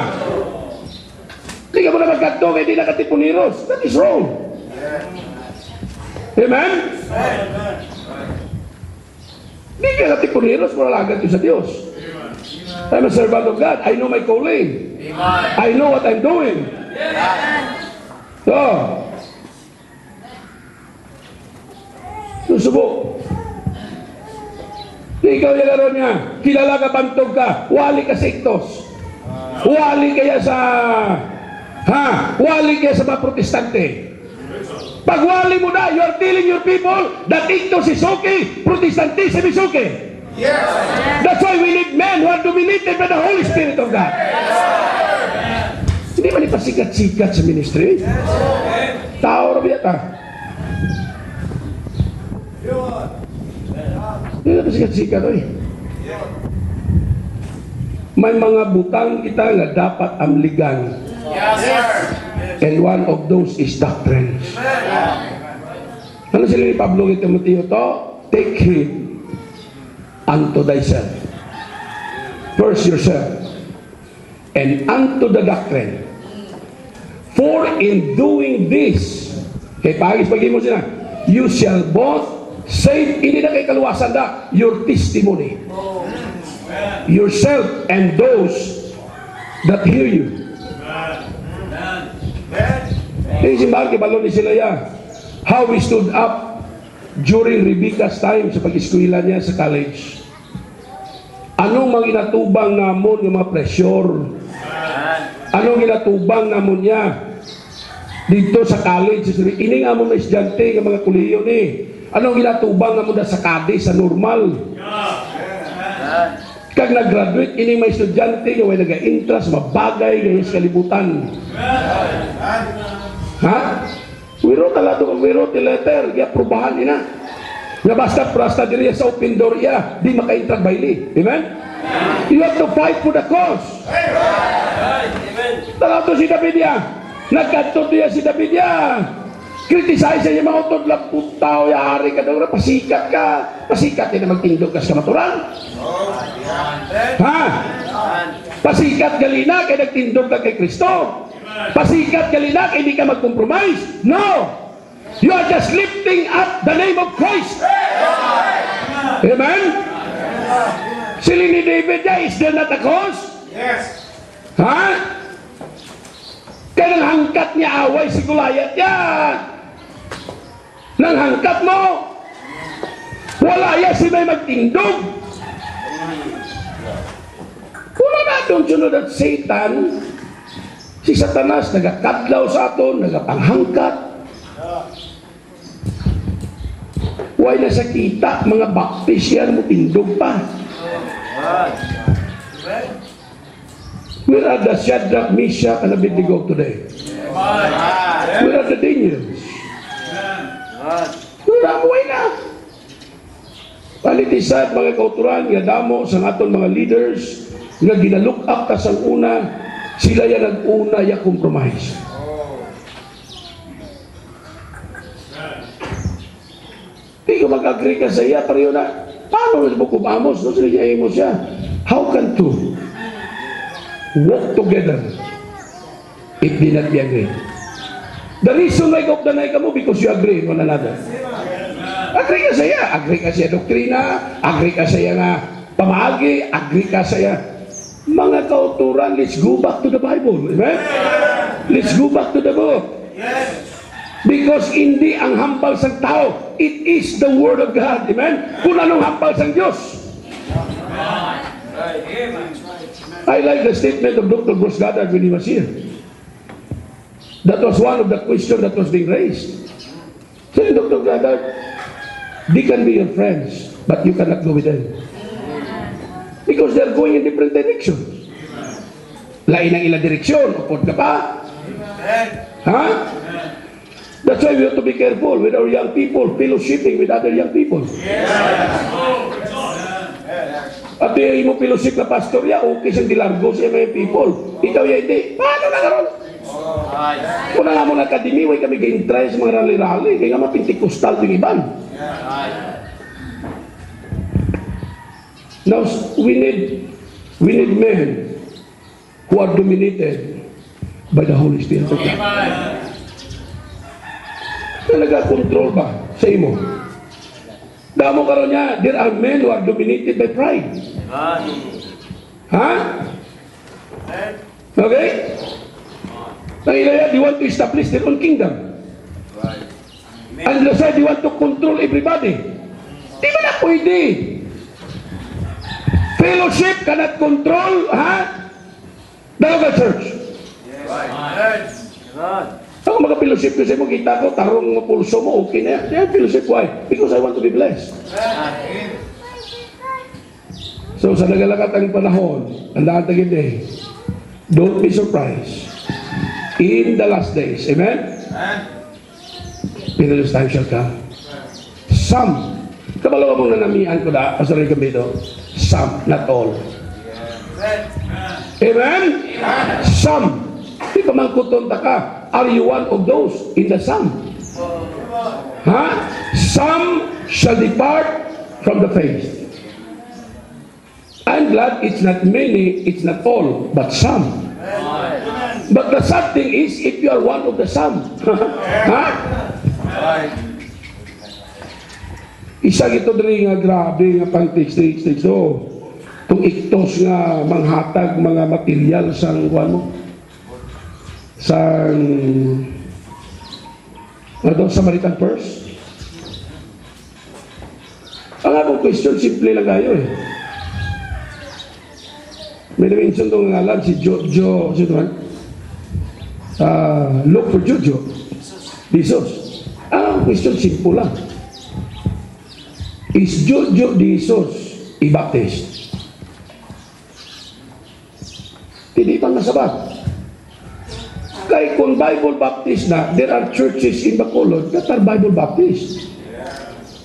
[SPEAKER 1] Di ka muna magkagto, kaya di na katiponiros. That is wrong. Amen? Di ka katiponiros, mula lagad ko sa Diyos. I'm a servant of God. I know my calling. I know what I'm doing. So, susubok. Ikaw yung laro niya. Kilala ka, bantog ka. Wali ka sa iktos. Wali kaya sa... Wali kaya sa mga protestante. Pag wali mo na, you are telling your people that iktos is okay, protestantism is okay.
[SPEAKER 2] Yes.
[SPEAKER 1] That's why we need men who are dominated by the Holy Spirit of God. Hindi man ipasikat-sikat sa ministry. Tao rabi yata. Hindi na pasikat-sikat oy. May mga butang kita nga dapat amligan.
[SPEAKER 2] Yes, sir.
[SPEAKER 1] And one of those is doctrine. Ano sila ni Pablo kay Timoteo to? Take heed unto thyself. First yourself. And unto the doctrine. For in doing this, kay pagis-pagi mo sila, you shall both save, hindi na kay kaluwasan na, your testimony. Yourself and those that hear you. Yung simbahan, kibalo ni sila ya, how we stood up during Rebecca's time sa pag-eskwela niya sa college. Anong mga inatubang namon ng mga pressure? Anong ginatubang namon niya dito sa college? Ini nga mo na estudyante ng mga kuliyo ni. Anong ginatubang namon na sa kade, sa normal? Kag nag-graduate, ini may estudyante nga may nag-interest, mabagay ngayon sa kalibutan. Ha? We wrote a letter, i-aprobahan nila. Nga basta diri sa open door iya, di maka-intrag baili. Amen? You have to fight for the cause. Talato si David ya. Nagkatod niya si David ya. Criticize niya mga utod lang putaw, yari ka daw na, pasikat ka. Pasikat din na magtindog ka sa kamaturan. Ha? Pasikat galina kaya nagtindog ka kay Kristo. Pasikat galina kaya hindi ka mag-compromise. No! You are just lifting up the name of Christ. Amen? Sila ni David ya, is there not a cause?
[SPEAKER 2] Yes.
[SPEAKER 1] Ha? Kaya nang hangkat niya away si Goliath yan. Nang hangkat mo, wala ya si may magtindog. Wala na doon sunod at Satan. Si Satanas nagakadlaw sa aton, nagapanghangkat. Why na sa kita, mga baptist yan mo tindog pa. Where are the Shadrach, Meshach, and Abednego today? Where are the Daniels? Wala mo na. Palitisan mga kauturan, nga damo sa aton mga leaders, nga ginalook up ka sa una, sila yan nag-una ya compromise. Di ko mag-agree ka sa iya, pareho na. Paano sa Book of Amos? No, sila mo siya. How can two walk together if they not be agree? The reason why God deny ka mo because you agree one another. Agree ka sa iya. Agree ka sa iya doktrina. Agree ka sa iya nga pamagi. Agree ka sa iya. Mga kauturan, let's go back to the Bible. Amen? Let's go back to the book. Because hindi ang hambal sang tao, it is the Word of God. Amen? Kung anong hambal sang Diyos. I like the statement of Dr. Bruce Goddard when he was here. That was one of the questions that was being raised. Said Dr. Goddard, they can be your friends, but you cannot go with them. Because they're going in different directions. Lain ang ilang direksyon, upod ka pa. Ha? That's why we have to be careful with our young people, fellowshipping with other young people. At yung mo fellowship na pastor ya, okay siyang dilargo siya mga people. Ikaw ya hindi. Paano na karon? Kung nga mo na akademi, way kami ga-intry sa mga rally-rally, kaya nga mapintikostal yung iban. Now, we need men who are dominated by the Holy Spirit of God. Talaga control ba sa imo? Damo karon niya, there are men who are dominated by pride. Ha? Okay? They want to establish their own kingdom. And the side, they want to control everybody. Di ba na pwede? Fellowship cannot control, ha? The local church. Ako mga-fellowship kasi mo, kita ko, tarong mo pulso mo, okay na yan. Yeah, fellowship, why? Because I want to be blessed. So, sa nagalakat ang panahon, ang lahat ng day, don't be surprised. In the last days, amen? Perilous time shall come. Some, kabalo ka mong nanamihan ko na, pasaray kami ito, some, not all. Amen? Some. Di ka man kutunta ka. Are you one of those in the some? Huh? Some shall depart from the faith. I'm glad it's not many, it's not all, but some. But the sad thing is, if you are one of the some, huh? Isa ito diri nga grabe nga pang-text. So, itong iktos nga manghatag mga material sang kuan mo. Sang Samaritan Purse. Ang akong question, simple lang kayo eh. May na-mention itong ngalan, si Jojo, sino man? Look for Jojo. Jesus. Ang question, simple lang. Is Jojo Jesus i-baptist? Hindi pang nasabat. Kaya kung Bible Baptist na, there are churches in Bacolod that are Bible Baptist.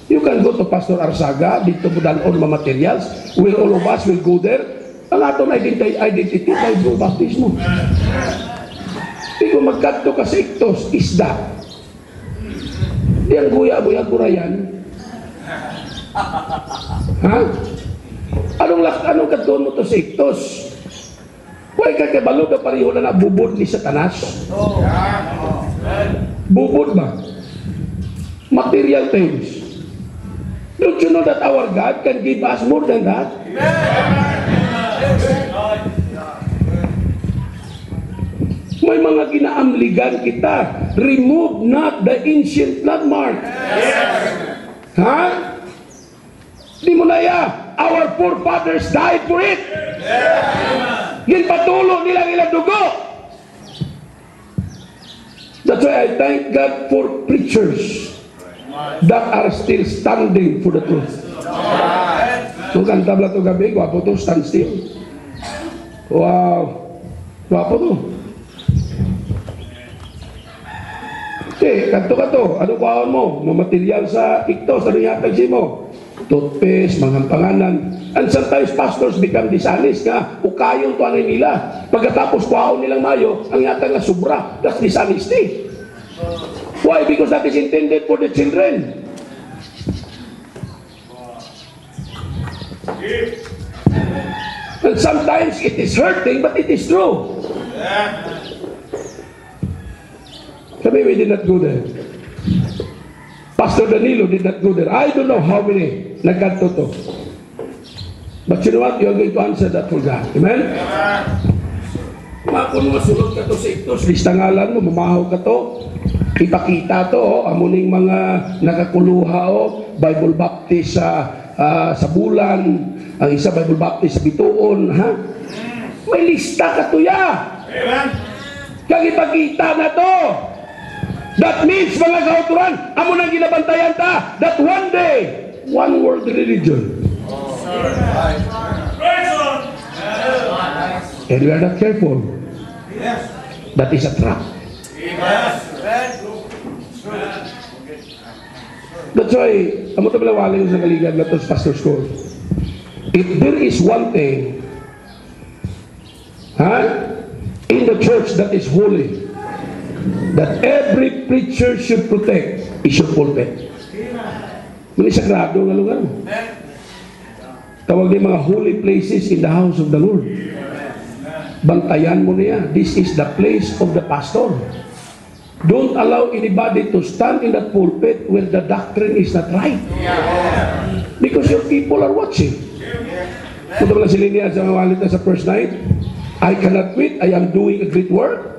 [SPEAKER 1] You can go to Pastor Arsaga, dito mo dalon mga materials, where all of us will go there. Ang atong identity, Bible Baptist mo. Di kung magkanto ka sa iktos, isda. Di ang guya-buya gurayan. Ha? Anong kanton mo to sa iktos? Huwag ka kabalo na pariho na nabubod ni Satanas. Bubod ba? Material things. Don't you know that our God can give us more than that? May mga ginaamligan kita. Remove not the ancient landmark. Ha? Di mo na ya. Our forefathers died for it. Ginpatulo nilang ilang dugo. That's why I thank God for preachers that are still standing for the truth. So kanta bla to gabi, gwapo to, stand still. Wow. Gwapo to. Okay, kanto ka to. Ano kaon mo? Mamaterial sa iktos, ano yatag si mo? Toothpaste, mga panganan. And sometimes pastors become dishonest nga, ukayong to anay nila. Pagkatapos kuhaon nilang mayo, ang yatang na sobra. That's dishonesty. Why? Because that is intended for the children. And sometimes it is hurting, but it is true. Sabi, we did not go there. Pastor Danilo did not go there. I don't know how many nagkanto to. But you know what? You are going to answer that for God. Amen? Kung masulot ka to sa iktos, listangalan mo, mamahaw ka to, ipakita to, amuning mga nakakuluha, Bible Baptist sa bulan, ang isa Bible Baptist sa bituon, ha? May lista ka tuya. Kag ipakita na to. That means, mga kauturan, amo nang ginabantayan ta, that one day, one world religion. And we are not careful. That is a trap. That's why, amo tayo malawalay sa kaligan na to sa pastor's school. If there is one thing, in the church that is holy, that every preacher should protect, is your pulpit. Muli sagrado nga lugar mo. Tawag niya mga holy places in the house of the Lord. Bantayan mo niya. This is the place of the pastor. Don't allow anybody to stand in that pulpit where the doctrine is not right. Because your people are watching. Punta pala si Linia sa mga walita sa first night. I cannot quit. I am doing a great work.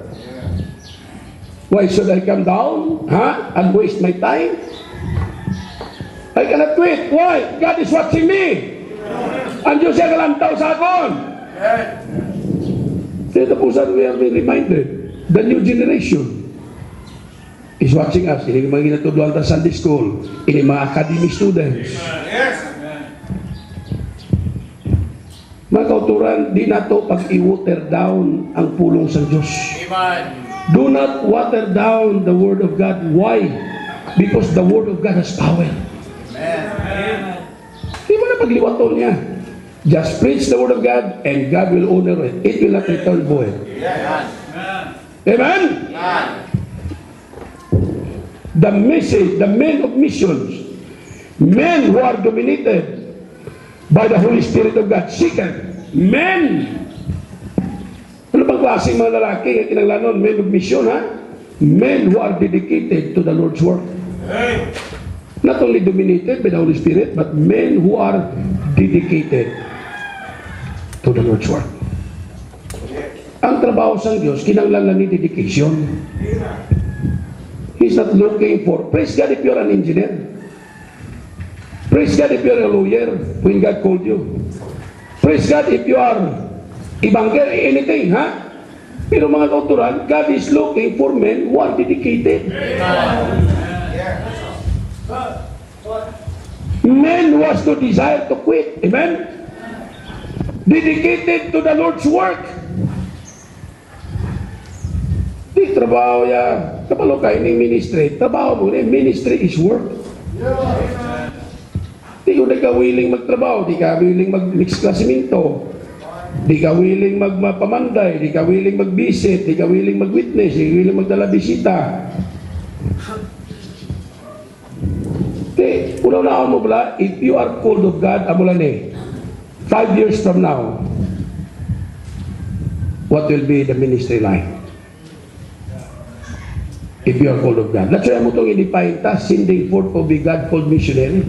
[SPEAKER 1] Why should I come down and waste my time? I cannot quit. Why? God is watching me. Ang Diyos siya kalantaw sa akon. Kaya tapusan, we are being reminded. The new generation is watching us. Ini mga ginatudluan sa Sunday school. Ini mga academy students. Mga kauturan, di na to pag-i-water down ang pulong sa Diyos.
[SPEAKER 2] Amen.
[SPEAKER 1] Do not water down the Word of God. Why? Because the Word of God has power. Di mo na pagliwaton niya. Just preach the Word of God and God will honor it. It will not return void. Amen? The message, the men of missions, men who are dominated by the Holy Spirit of God. Second, men. Ano bang klaseng mga lalaki ang kinanglanon? Men of mission, men who are dedicated to the Lord's work. Not only dominated by the Holy Spirit, but men who are dedicated to the Lord's work. Ang trabaho sa Diyos, kinanglangan ni dedication. He's not looking for, praise God if you're an engineer. Praise God if you're a lawyer when God called you. Praise God if you are evangel, anything, Pero mga kauturan, God is looking for men who are dedicated. Men who has no desire to quit. Amen? Dedicated to the Lord's work. Di trabaho ya. Kapalo kayo ng ministry. Trabaho mo na. Ministry is work. Di ko na ka willing magtrabaho. Di ka willing mag-mix klasimento. Di ka willing magpamanday, di ka willing mag-visit, di ka willing mag-witness, di ka willing magdala bisita. Unaw-unaw mo pala, if you are called of God, amulan 5 years from now, what will be the ministry like? If you are called of God. That's why mo itong in-define ta, sending forth of the God-called missionary.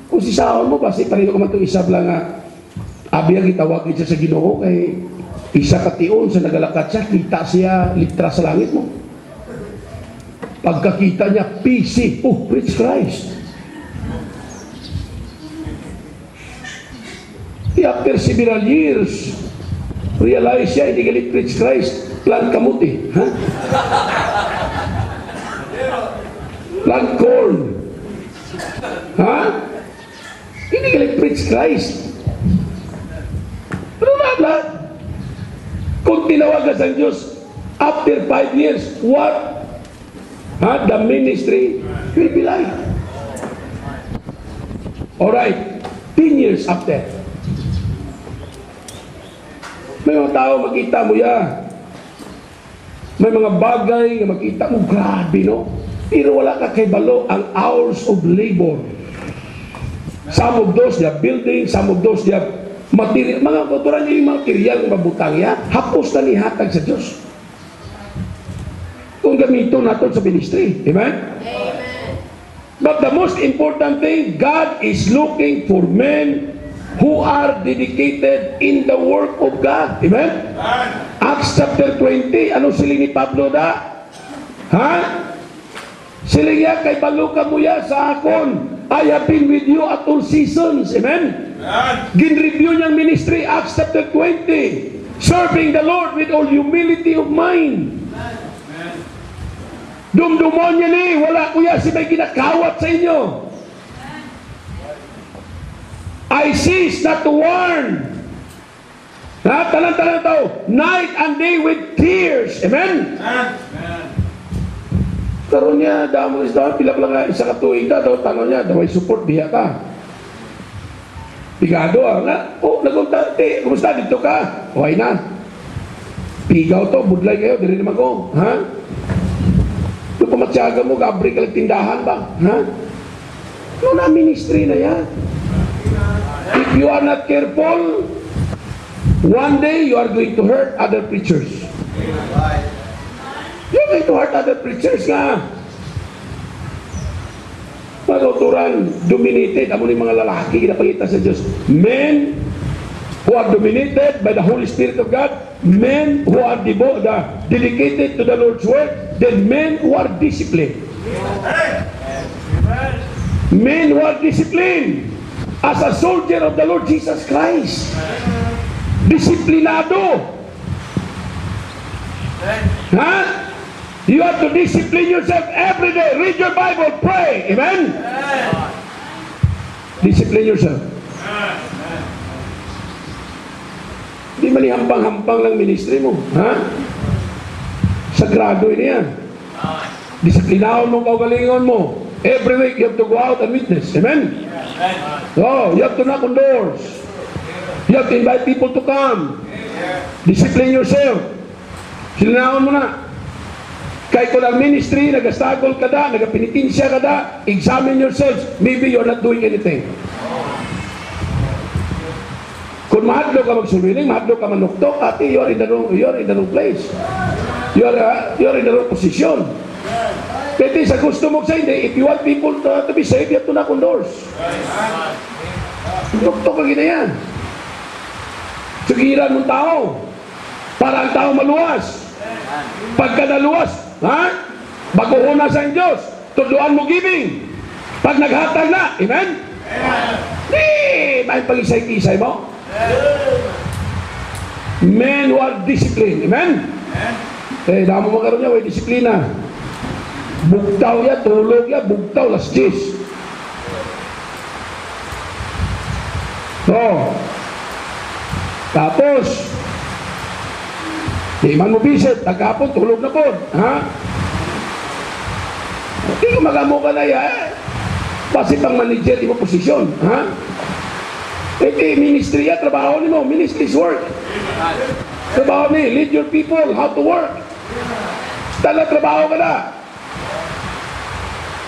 [SPEAKER 1] Kung sisahon mo, kasi pareho ka man itong isab lang abi ang itawag siya sa Ginoo kay isa kation sa nagalakat siya, kita siya litra sa langit mo. Pagkakita niya, PC, preach Christ. After several years, realize siya, hindi galit preach Christ, plant kamuti. Plant corn. Hindi galit preach Christ. Pero nabla, kung tinawagan sa Diyos, after 5 years, what the ministry will be like? Alright, 10 years after. May mga tao, makita mo yan. May mga bagay na makita mo, grabe, no? Pero wala ka kay balo ang hours of labor. Some of those, they are building, some of those, they are material, mga kauturan niya yung material ng mabutang niya, hapos na nihatag sa Diyos. Kung gamito natin sa ministry. Amen? Amen. But the most important thing, God is looking for men who are dedicated in the work of God. Amen? Acts chapter 20, ano siling ni Pablo da? Siling ya, kay baluka mo ya sa akon. I have been with you at all seasons. Amen? Gin-review niyang ministry, Acts chapter 20. serving the Lord with all humility of mind. Dumdumon niya ni, wala kuya si may ginakawat sa inyo. I cease not to warn. Tanan-tanan tao, night and day with tears. Amen? Karoon niya, damo is daw, pila pala nga, isa katuig na, daw, tanong niya, daw ay support, biya ka. Pigado nga, nagunta, kumusta, dito ka? Okay na. Pigaw to, budlay kayo, diri naman ko. Ha? Kung pumatsyaga mo, gabri ka lang tindahan ba? Ha? No na, ministry na yan. If you are not careful, one day you are going to hurt other preachers. You're going to hurt other preachers nga. Matuturan, dominated. Amo ni mga lalaki, kinapagita sa Diyos. Men who are dominated by the Holy Spirit of God, men who are dedicated to the Lord's word, then men who are disciplined. Men who are disciplined as a soldier of the Lord Jesus Christ. Disiplinado. Ha? You have to discipline yourself every day. Read your Bible, pray. Amen? Discipline yourself. Hindi man hampang-hampang lang ministry mo. Ha? Sagrado yun yan. Disiplinahon mo, kaugalingon mo. Every week you have to go out and witness. Amen? So, you have to knock on doors. You have to invite people to come. Discipline yourself. Silinahon mo na. Kahit kung ang ministry, nagastagol ka da, nagapinitinsya ka da, examine yourselves. Maybe you're not doing anything. Kung mahadlo ka magsulwiling, mahadlo ka manuktok, ati, you're in the wrong place. You're in the wrong position. Pwede sa gusto mo sa hindi, if you want people to be saved, you have to knock on doors. Nuktok ka gina yan. Sugiran mong tao para ang tao maluwas. Pagka naluwas, baguhuna sa Diyos, tudluan mo giving. Pag naghatag na, amen? May pag-isay-isay mo. Men who are disciplined, amen? Damo mo karoon niya, may disiplina. Bugtaw ya, tulog ya, bugtaw, las 10. Tapos, di man mo visit, tagapon, tulog na po. Ha? Di ka magamo ka na ya. Kasi pang manager, di mo posisyon. Ha? Ministry ya, trabaho ni mo. Ministry's work. Trabaho ni, lead your people, how to work. Tala, trabaho ka na.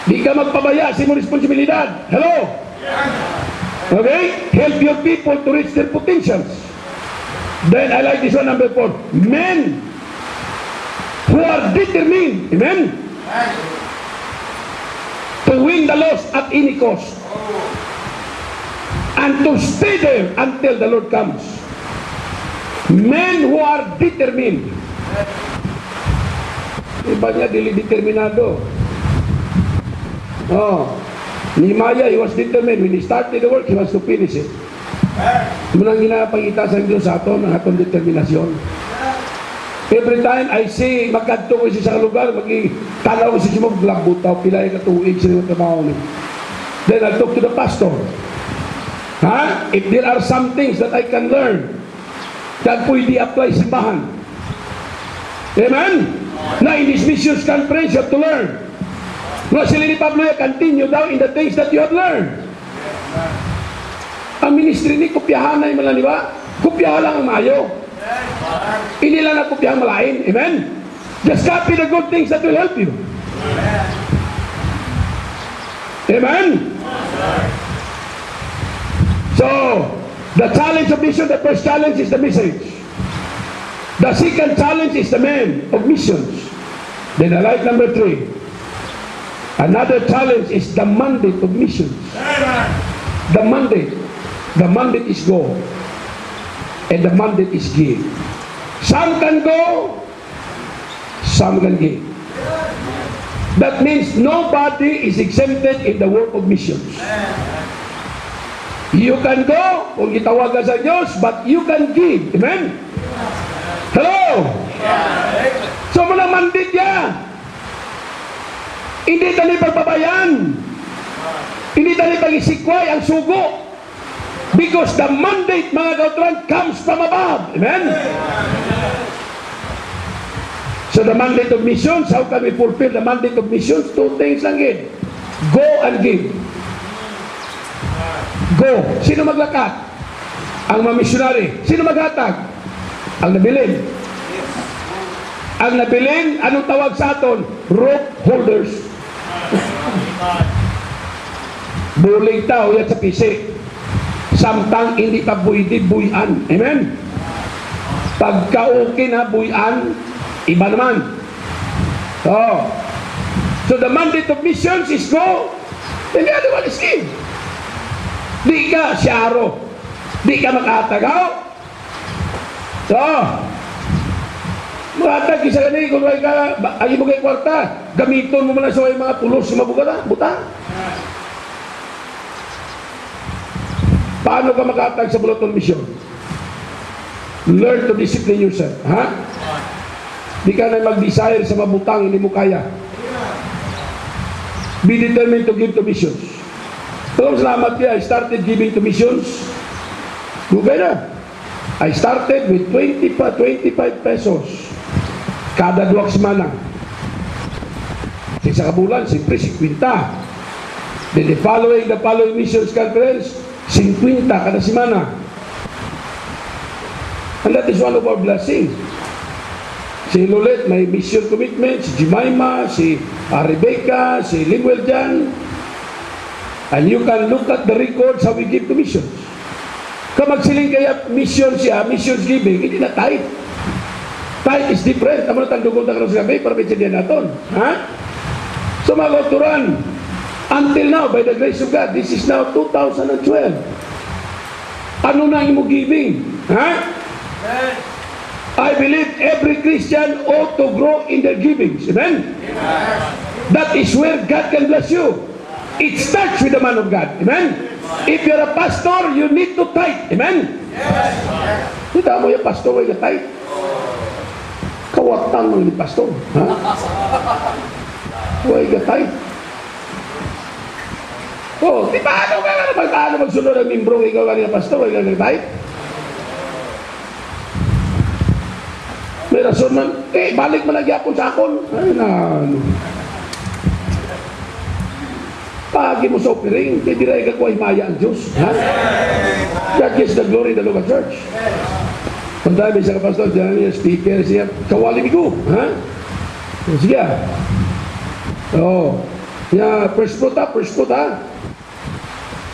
[SPEAKER 1] Di ka magpabaya sa imong responsibilidad. Hello? Okay? Help your people to reach their potentials. Then I like this one, number 4. Men who are determined, amen, to win the lost at any cost, and to stay there until the Lord comes. Men who are determined. Iba niya, dili determinado. Nehemiah, he was determined. When he started the work, he was to finish it. Munang ginapagita sa Diyos sa aton ang atong determinasyon. Every time I see magkadto ko sa lugar, magtanaw ko sa sumog lagbutaw, pilay katuig sa trabaho ni. Then I talk to the pastor. If there are some things that I can learn, that pwede apply sa simbahan. Amen? Na in this missions conference, you have to learn. No, sila ni Pablo, continue daw in the things that you have learned. Ang ministry ni, kopyahan na yung mga, di ba? Kopyahan lang ang mayo. Hindi lang na kopyahan malain. Amen? Just copy the good things that will help you. Amen? So, the challenge of mission, the first challenge is the message. The second challenge is the man of missions. Then I like number 3. Another challenge is the mandate of missions. The mandate. The mandate is go. And the mandate is give. Some can go, some can give. That means nobody is exempted in the work of missions. You can go, kung itawagan sa Diyos, but you can give. Amen? Hello? So mo nang mandate niya. Hindi tali pagbabayan. Hindi tali pag-isikway ang sugo. Because the mandate, mga kautran, comes from above. Amen? So the mandate of missions, how can we fulfill the mandate of missions? Two things lang yun. Go and give. Go. Sino maglakat? Ang mga missionary. Sino maghatag? Ang nabilin. Ang nabilin, anong tawag sa aton? Rope holders. Buling tao yan sa pisik. Samtang hindi pa pwede buyan. Amen? Pagka-okay na buyan, iba naman. So the mandate of missions is go, and the other one is give. Di ka siyaro. Di ka makatagaw. So, makatag isa ka kung ay mo kay kwarta, gamiton mo muna sa mga tulos sa mabuga buta. Paano ka makatag sa bulotong mission? Learn to discipline yourself. Ha? Di ka na mag-desire sa mabutang, hindi mo kaya. Be determined to give to missions. Salamat niya, I started giving to missions. Dugay na. I started with 25 pesos kada 2 semana. Sa kabulan, siyempre 50. Then the following missions conference, 50 kada semana. And that is one of our blessings. Si Lulet may mission commitment, si Jemima, si Rebecca, si Linwell Jan. And you can look at the records how we give to missions. Kung magsiling kaya missions giving, hindi na tithe. Tithe is different. Tama na tandugong na karoon sa gabi para maintindihan natin. Ha? So mga kauturan, until now, by the grace of God, this is now 2012. Ano na yung giving? Ha? I believe every Christian ought to grow in their givings. Amen? That is where God can bless you. It starts with the man of God. Amen? If you're a pastor, you need to tithe. Amen? Kita mo yung pastor ay tithe. Kawatan mo yung pastor. Ha? Huwag tithe. Oh, di paano ka nga paano magsunod ang membro, ikaw ka niya pastor, ikaw ka tithe? May rason man, balik mo lagi akong sakon. Ay na, ano. Pagi mo sa offering, kaya di rin kakuha himaya ang Diyos. Ha? That is the glory of the Lord Church. Kung tayo may isang kapastor, dyan niya, speaker, siya, kawali ko. Ha? Sige. First fruit ha.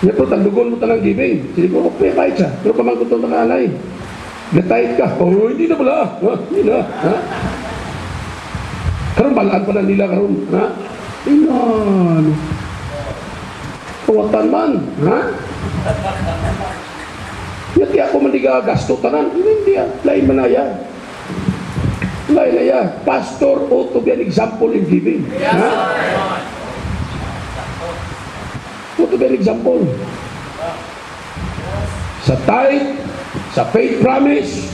[SPEAKER 1] Yan po, tandugon mo talang giving. Sige ko, okay, kahit siya. Pero pamangkot ito na kanay. Natahit ka. Oh, hindi na pala. Hindi na. Ha? Karoon, balaan pa na nila karoon. Ha? Inan. Kawatan man. Ha? Yati ako mandiga gasto tanan. Hindi ah. Lain manaya. Lain naya. Pastor ought to be an example in giving. Ha? Ought to be an example. Sa tithe, sa faith promise,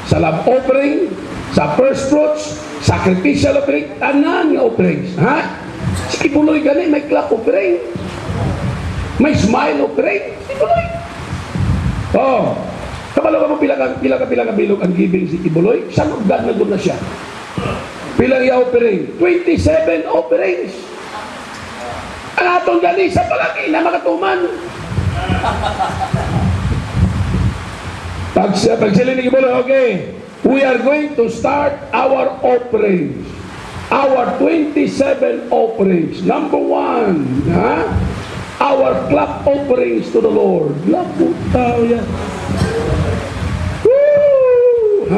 [SPEAKER 1] sa love offering, sa first fruits, sacrificial offering, tanan nga offerings. Ha? Si Kibuloy gani, may clap offering. May smile offering. Si Kibuloy. Kabalo ka mo pila ka bilog ang giving si Kibuloy. Saan of God na doon na siya? Pilang i-offering? 27 offerings. Ang atong gani sa palagi na makatuman. Pag sila ni Kibuloy, okay, we are going to start our offerings. Our 27 offerings. Number 1, our clap offerings to the Lord. Lapo tao yan. Woo!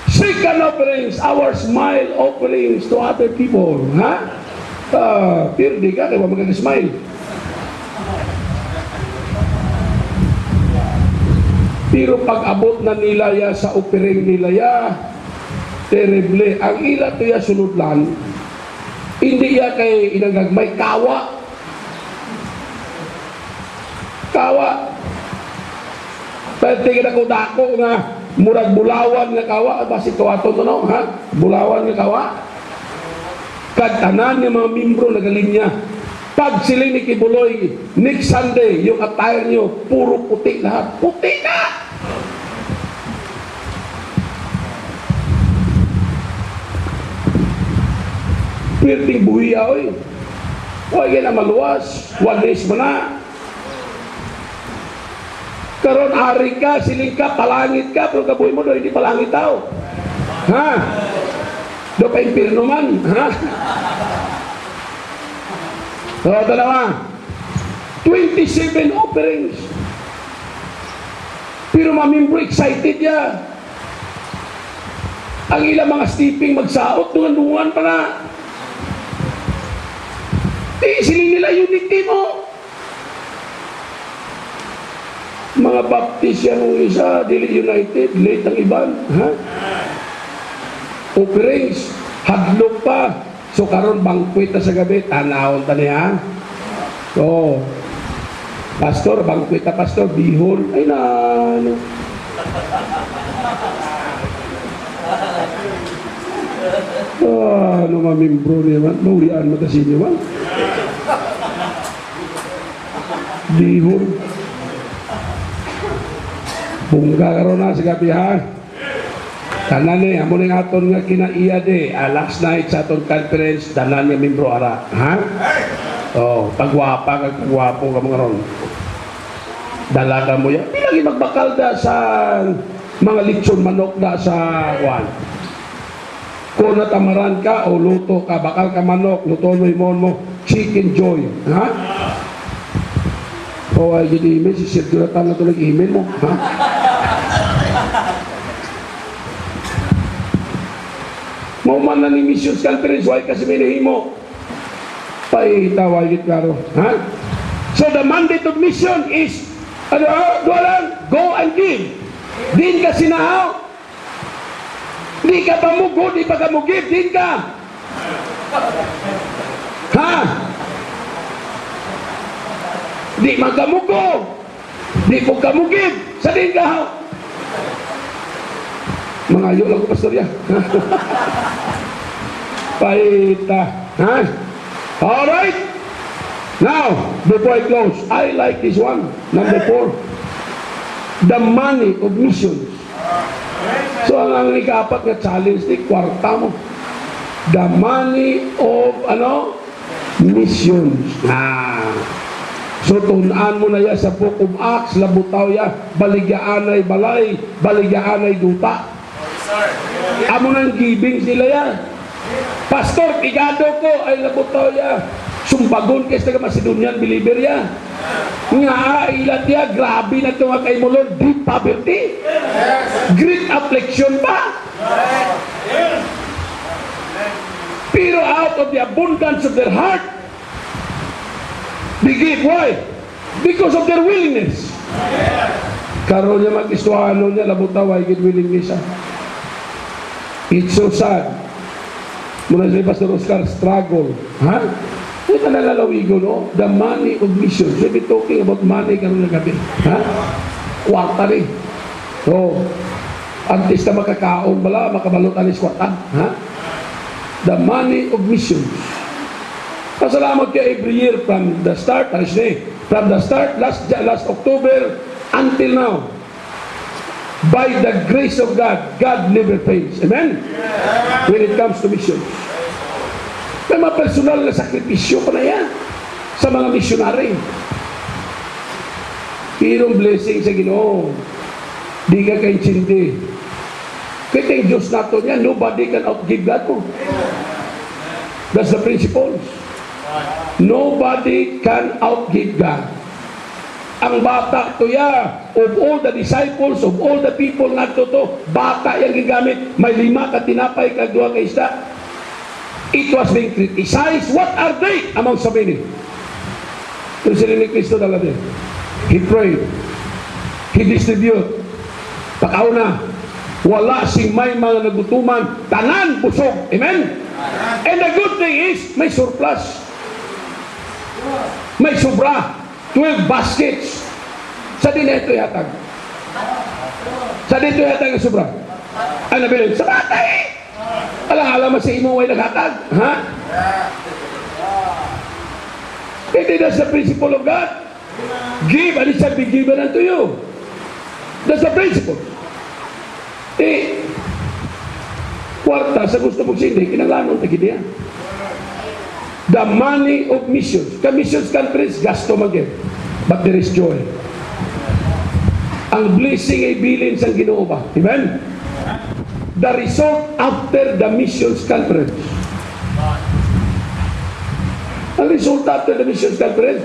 [SPEAKER 1] Second offerings, our smile offerings to other people. Pero di ka, kaya magkakasmile. Pero pag-abot na nila sa offering nila terrible. Ang ila to ya sunod lang, hindi ya kay inagagmay kawa. Pero tingin ako dako nga, murag bulawan nga kawa, basi kawato to no, ha? Bulawan nga kawa. Kad tanan ng mga membro nagalinya. Pag sila ni Kibuloy, next Sunday, yung attire nyo, puro puti lahat. Puti na! Pirting buhi oy. Huwag yan na maluwas. One days mo na. Karon ari ka, siling ka, palangit ka, pero kabuhi mo doon, hindi palangit tao. Ha? Do pa impirno man. Ha? So, dalawa. 27 offerings. Pero mamembro excited ya. Ang ilang mga steeping magsaot, dungan-dungan pa na. Siling nila unity mo. Mga Baptist yan ng isa, dili united, late ang iban. Ha? Offerings, hadlok pa. So karon banquet na sa gabi, tanawon ta niya. So, pastor, banquet na pastor, bihon. Ay na, ano. Ano mamembro niya man, maulian mo kasi niya man. Bihon. Bungga karon na sa gabi ha. Tanan ni amo ning aton nga kinaiya de last night sa aton conference tanan nga membro ara ha. Oh, pagwapa kag pagwapo ka mga ron. Dalaga mo ya. Pilagi magbakal da sa mga lechon manok da sa kwan. Kung natamaran ka o luto ka, bakal ka manok, luto mo chicken joy ha. O ay gini email si Sir Duratan na ito nag-email mo ha. Mauman na ni Missions Conference, why kasi minihimo? Paitawagit klaro. Ha? So the mandate of mission is, go and give. Din ka sinahaw. Di ka pamugo, di pa ka mugib, din ka. Ha? Di magamugo. Di po ka mugib. Sa din ka. Mangayo lang ko, pastor ya. Paita. Ha? Alright. Now, before I close, I like this one. Number 4. The money of missions. So, ang ikapat nga challenge ni kwarta mo. The money of, missions. So, tunaan mo na ya sa Book of Acts, labutaw ya, baligaanay balay, baligaanay duta. Amo nang giving sila ya. Pastor, pigado ko, ay labutaw ya. Sumbagon kayo sa Macedonian believer ya. Nga, ilat ya, grabe na ito nga kay mo Lord, deep poverty. Great affliction pa. Pero out of the abundance of their heart, they give. Why? Because of their willingness. Karon niya mag-istuhano niya, labutaw ay good willingness. It's so sad. Muna si Pastor Oscar, struggle. Ha? Ito ka nalalawigo, no? The money of missions. We'll be talking about money karon na gabi. Ha? Kwarta rin. So, artista makakaon bala, makabalot alis kwarta. Ha? The money of missions. Pasalamat kayo every year from the start, last October until now. By the grace of God, God never fails. Amen? When it comes to mission. May mga personal na sakripisyo pa na yan sa mga missionary. Pirong blessing sa Ginoo. Di ka kaintindi. Kaya kayong Diyos nato niya, nobody can outgive God mo. That's the principle. Nobody can outgive God. Ang bata to ya, of all the disciples, of all the people nga to, bata yung gigamit, may 5 ka tinapay, kag 2 ka isda. It was being criticized. What are they among so many? Ito sila ni Cristo talaga. He prayed. He distributed. Pakauna, wala sing may mga nagutuman, tanan busog. Amen? And the good thing is, may surplus. May sobra. 12 baskets. Sa din ito yatag. Sa Sa dito yata nga sobra. Ano bilin? Sa batay! Alam sa imo ay naghatag. Ha? It is the principle of God. Give and it shall be given unto you. That's the principle. Kwarta sa gusto mong sindi, kinalanon tagi niya. The money of missions. Ka-missions countries, gasto mag-give. But there is joy. Ang blessing ay bilin sa Ginoo ba? Amen? The result after the missions conference. Ang result after the missions conference,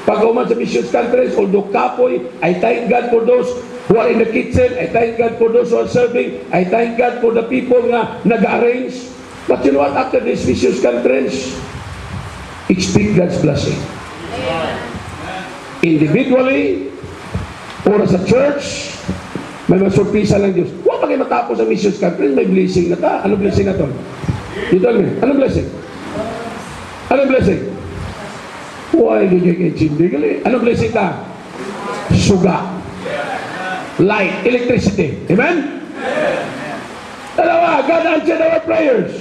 [SPEAKER 1] pag-uman sa missions conference, although kapoy, I thank God for those who are in the kitchen, I thank God for those who are serving, I thank God for the people nga nag-arrange. But you know what, after this missions conference, expect God's blessing. Individually, or as a church, may masurpresa lang Diyos. Huwag pa kayo matapos ang missions conference, may blessing na ta. Anong blessing na to? You tell me, anong blessing? Anong blessing? Why do you get chindi gali? Anong blessing ta? Suga. Light, electricity. Amen? Dalawa, God answered our prayers.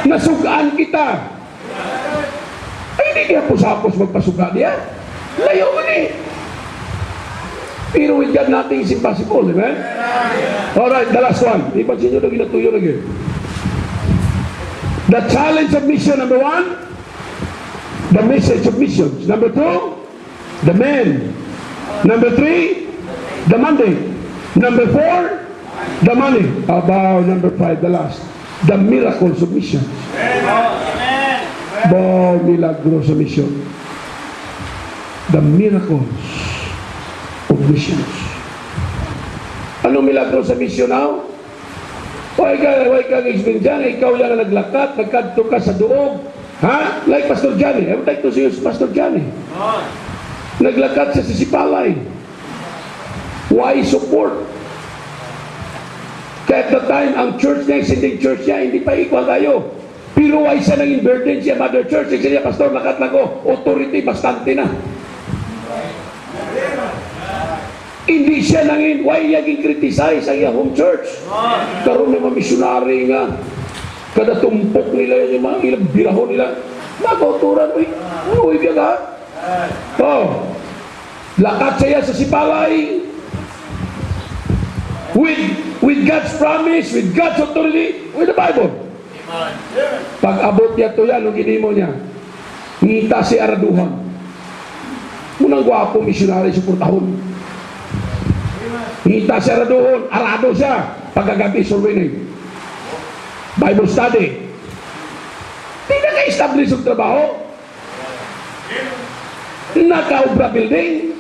[SPEAKER 1] Nasugaan kita. Ay, hindi kaya pusapos magpasuga niya. Layo mo ni. Pero with God, nothing is impossible. Amen? Alright, the last one. Ipansin nyo na ginatuyo lagi. The challenge of mission, number 1. The message of missions. Number 2. The men. Number 3. The mandate. Number 4. The money. About number 5, the last. The miracles of missions. Bo milagros sa mission. The miracles of missions. Anong milagro sa mission now? Huwag ka experience dyan, ikaw yan na naglakat, nagkanto ka sa duog. Ha? Like Pastor Johnny. I would like to see you, Pastor Johnny. Naglakat siya sa Sipalay. Why support? Kaya at the time, ang church niya, sending church niya, hindi pa equal tayo. Pero why siya naging burden siya, Mother Church? Siya, Pastor, lakat lang ko, authority, bastante na. Hindi siya nangin, why naging criticize ang iyang home church? Karoon ng mga missionary nga, kada tumpok nila, yung mga ilang birahon nila, nakauturan, uy, biyaga. Oh, lakat siya sa Sipalay, with God's promise, with God's authority, with the Bible. Pag abot niya ito yan, nung ginimo niya, ngita si Araduhan. Munang gwapo missionary sa purtahon. Ngita si Araduhan, arado siya. Pagkagabi, surwinig. Bible study. Hindi naka-establish yung trabaho. Naka-obra building.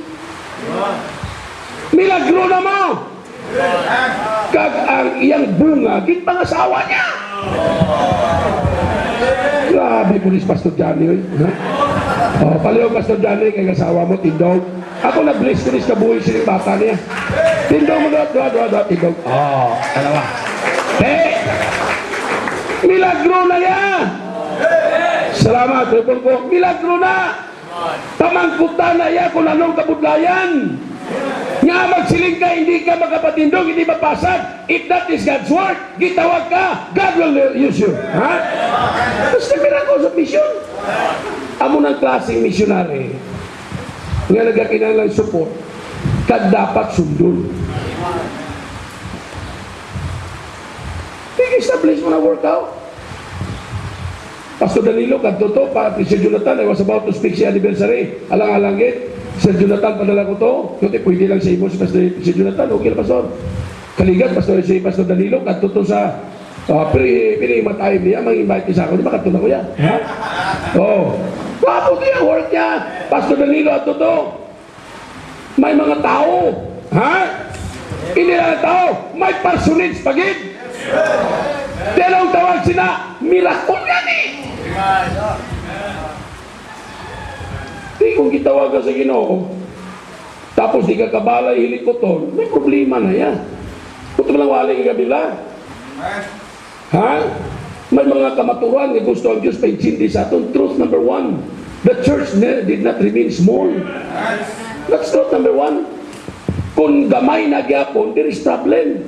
[SPEAKER 1] Milagro na mo. Kag ang iyang bunga, ginpangasawa niya. Grabe po ni Pastor Johnny. Oh, paliw Pastor Johnny, kay kasawa mo, tindog. Ako na-bless ko ni sa buhay siya bata niya. Tindog mo doon, tindog. Oh, dalawa. Hey! Milagro na yan! Salamat, report ko. Milagro na! Pamangkutan na yan kung anong kabudlayan. Nga magsiling ka, hindi ka magkapatindog, hindi mapasag. If that is God's word, gitawag ka, God will use you. Ha? Basta miracles of mission. Amo ng klaseng missionary nga nagkakinang support, kad dapat sundol. I-establish mo na workout. Pastor Danilo, kadto to, Sir Jonathan, I was about to speak si anniversary. Alang-alangit, Sir Jonathan, padala ko to. Kuti, pwede lang sa imo si Sir Jonathan. Okay na, Pastor. Kaligat, Pastor Danilo, kadto to sa pinimatayim niya, mag-invite niya sa ako. Di ba kadto na ko yan? Ha? Oh. Wapo niya, work niya. Pastor Danilo, at to. May mga tao. Ha? Hindi lang tao. May personage pagid. Dalawang tawag sila, miracle yan eh. Di kung kitawag ka sa Ginoo, tapos di ka kabalay, hilit ko to, may problema na yan. Kung lang wali ka kabila. Ha? May mga kamaturan na gusto ang Diyos pa intindi sa atin. Truth number 1, the church did not remain small. That's truth number 1. Kung gamay na gyapon, there is problem.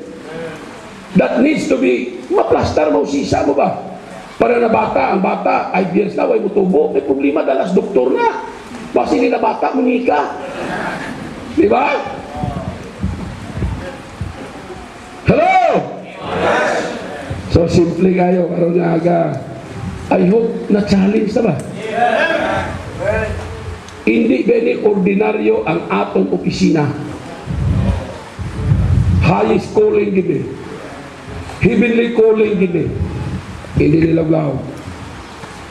[SPEAKER 1] That needs to be, maplastar mo, sisa mo ba? Para na bata, ang bata, 5 years na, way mo tubo, may problema, dalas doktor na. Basi nila bata, mungika. Di ba? Hello? So, simple kayo, karon nga aga. I hope na-challenge na ba? Hindi gani ordinaryo ang atong opisina. Highest calling gini. Heavenly calling gini. Hindi nilaglaw.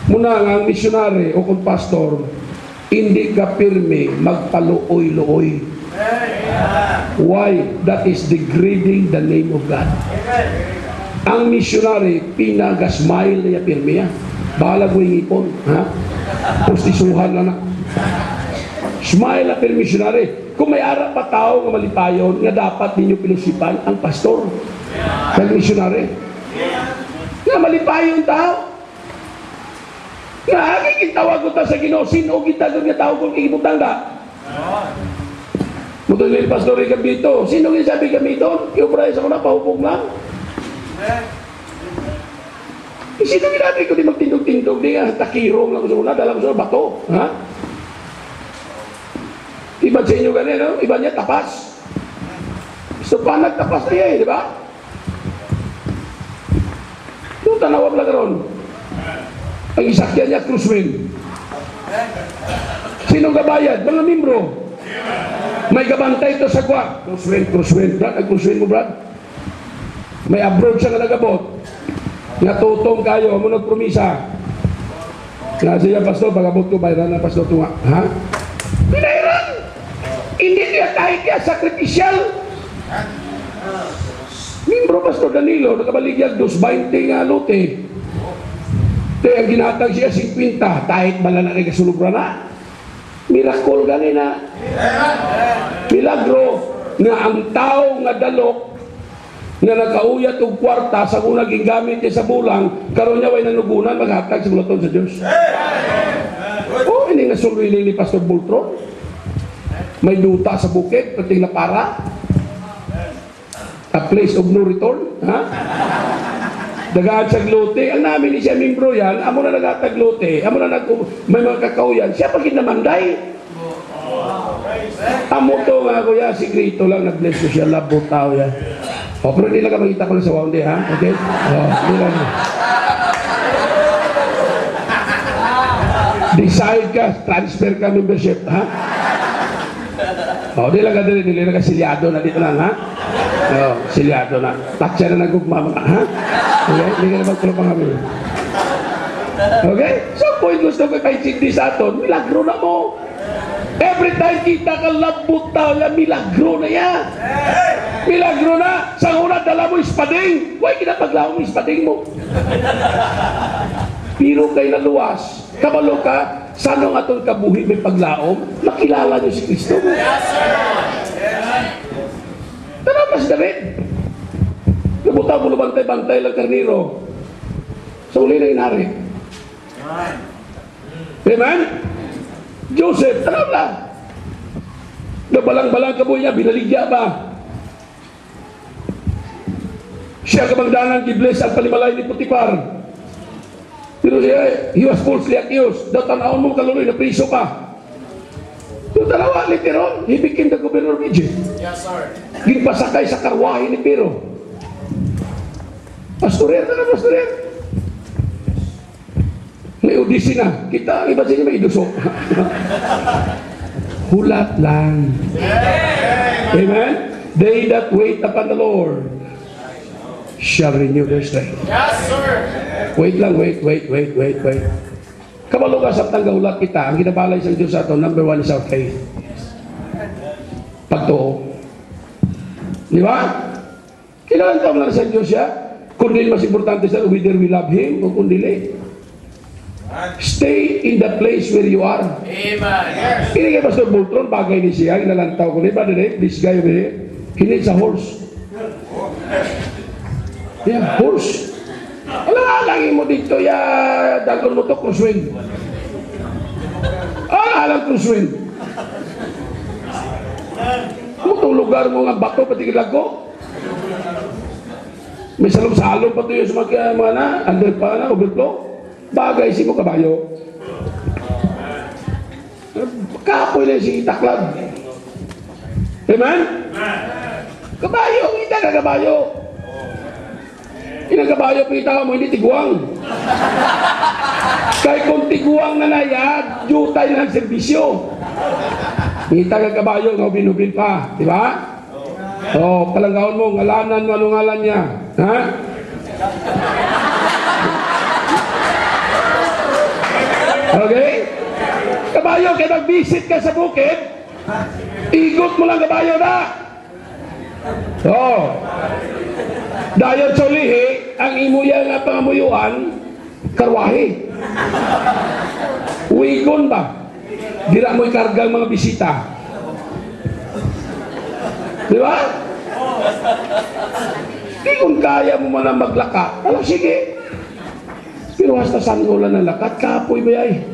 [SPEAKER 1] Muna nga ang missionary o kung pastor, hindi ka pirme magpaluoy-luoy. Why? That is degrading the name of God. Ang missionary, pinagasmile niya pirme yan. Bahala ko yung ipon. Ha? Postisuhan na na. Smile na pero missionary. Kung may arap pa tao nga malipayon, nga dapat ninyo pinusipan ang pastor. Ang missionary. Nga malipayon tao. Nga kikitawag ko ta sa Ginoo, sino kita doon nga tao kung kikibutang da? Mutong yung pastor kami dito. Sino yung sabi kami doon? Iubray sa kuna, pahupong lang. Sino ginabay ko di magtindog-tindog di nga, takirong lang ko sa una, dala ko sa bato. Ha? Iba sa inyo ganyan, no? Iba niya tapas. So pa nagtapas niya di ba? Doon tanawag lang ron. Ang isakyan niya, cruise-wind. Sinong gabayad? Mga membro. May gabantay ito sa kwa. Cruise-wind. Brad, cruise-wind mo, Brad? May abroad siya nga nagabot. Nga tutong kayo, mo nagpromisa. Nga siya, pastor, pag-abot ko, bayaran na, pastor, tunga. Ha? Pinairan! Hindi niya kahit kaya sacrificial. Membro, Pastor Danilo, nakabaligyan 2.20 nga lote. Kaya ginatag siya 50, kahit bala na nagkasulubra na. Miracle gani na. Milagro nga ang tao nga dalok nga nakauyat og kwarta sa kung naging gamit niya sa bulang, karon niya way nanugunan maghatag sa bulaton sa Dios. Oh, ini nga sulwiling ni Pastor Bultron. May duta sa bukid, pating na para. A place of no return, ha? Dagaan sa glote, ang namin ni siya membro yan, amo na nagataglote, amo na may mga kakao yan, siya pagin namanday. Amo to nga kuya, sigrito lang, nag-bless ko siya, labo tao yan. O, pero hindi lang ka makita ko lang sa wound, ha? Okay? O, hindi lang. Decide ka, transfer ka membership, ha? O, di lang ka dili, dili lang ka silyado na dito lang, ha? O, silyado na. Taksya na nagugma mga, ha? Okay? Hindi ka na magtulo pang kami. Okay? So, point gusto ko kay Chigdi sa aton, milagro na mo. Every time kita ka labot tao, milagro na yan. Milagro na. Sa una, dala mo ispading. Huwag kinapaglaw mo ispading mo. Pero kay naluwas, kabalo ka, saan ang atong kabuhi may paglaom, makilala niyo si Kristo mo.
[SPEAKER 2] Yes, sir.
[SPEAKER 1] Tanaw pa si David. Nabutaw mo bantay-bantay lang karniro. Sa uli na inari. Amen? Joseph, tanaw na. Nabalang-balang kabuhi niya, binaligya ba? Siya kabangdanan, gibless ang palimalay ni Potiphar. Pero siya, he was falsely accused. Daw tanawon mo kaluloy na priso ka. Yung dalawa, later on, he became the governor of Egypt.
[SPEAKER 2] Yes, sir.
[SPEAKER 1] Ginpasakay sa karwahe ni Pero. Pastorer na na, pastorer. May audisi na. Kita, iba siya may iduso. Hulat lang. Amen? They that wait upon the Lord shall renew their strength.
[SPEAKER 2] Yes, sir.
[SPEAKER 1] Wait lang, wait. Kabalo ka sa tanggahulat kita, ang ginabalay sa Diyos sa ito, number 1 is our faith. Pagtuo. Di ba? Kailangan ka lang sa Diyos siya. Kung di mas importante sa whether we love Him o kung dili. Stay in the place where you are.
[SPEAKER 2] Amen. Yes.
[SPEAKER 1] Ini kay Pastor Bultron, bagay ni siya, inalantaw ko ni ba din, this guy over here, he needs a horse. Yeah, horse. Wala lang mo dito, ya, dagon mo to, crosswind. Alang crosswind. Itong lugar mo nga bato, pati kilago. May salong-salong pa ito yung sa mga na, under pa na, overflow. Bagay si mo kabayo. Kapoy na si Taklag. Amen? Kabayo, kita ka kabayo. Inagabayo pita mo, hindi tiguang. Kaya kung tiguang na nayad, jutay na ang serbisyo. Ngita ka kabayo, nga ubin-ubin pa. Diba? O, palanggaon mo, ngalanan mo, anong ngalan niya? Ha? Okay? Kabayo, kaya mag-visit ka sa bukid, igot mo lang kabayo na. Oh. Dayon sa lihi, ang imuya nga pangamuyuan, karwahe. Uwigon ba? Dira mo'y kargang mga bisita. Di ba? Di kung kaya mo man ang maglakat, alam, sige. Pero hasta sanggulan ng lakat, kapoy ba yay?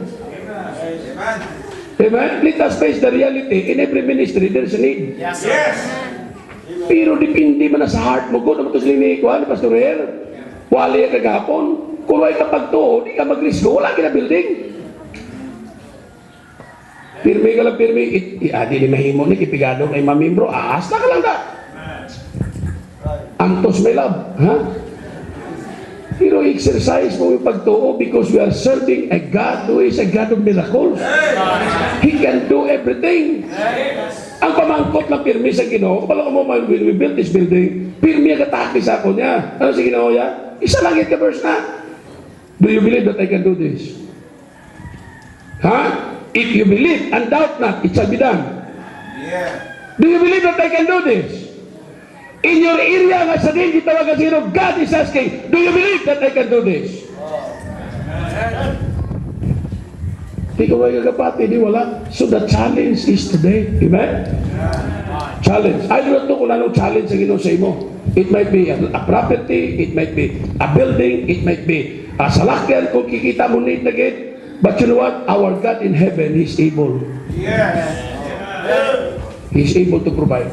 [SPEAKER 1] Amen? Let us face the reality. In every ministry, there's a need.
[SPEAKER 2] Yes, sir.
[SPEAKER 1] Pero dipindi man na sa heart mo. Kung naman ito sila ni Pastor Her, wali ka kagapon. Kung ay kapag to, di ka mag-risgo, wala ka na building. Pirmi ka lang, pirmi. Di ni mahimo ni kipigado kay mamimbro. Aas na ka lang da. Antos may love. Ha? Pero exercise mo yung pagtuo because we are serving a God who is a God of miracles. He can do everything. Ang pamangkot ng pirmi sa Ginoo, kapag mo man, when we build this building, pirmi ang kataki sa ako niya. Ano sa Ginoo niya? Isa lang yung verse na. Do you believe that I can do this? Ha? If you believe and doubt not, it shall be done.
[SPEAKER 2] Yeah.
[SPEAKER 1] Do you believe that I can do this? In your area nga sa din, gitawagan sino, God is asking, do you believe that I can do this? Di ko may kagapati, di wala. So the challenge is today. Amen? Challenge. I don't know kung anong challenge ang Ginoo sa imo. It might be a property, it might be a building, it might be a salakyan kung kikita mo need na gate. But you know what? Our God in heaven, He's able.
[SPEAKER 2] Yes.
[SPEAKER 1] He's able to provide.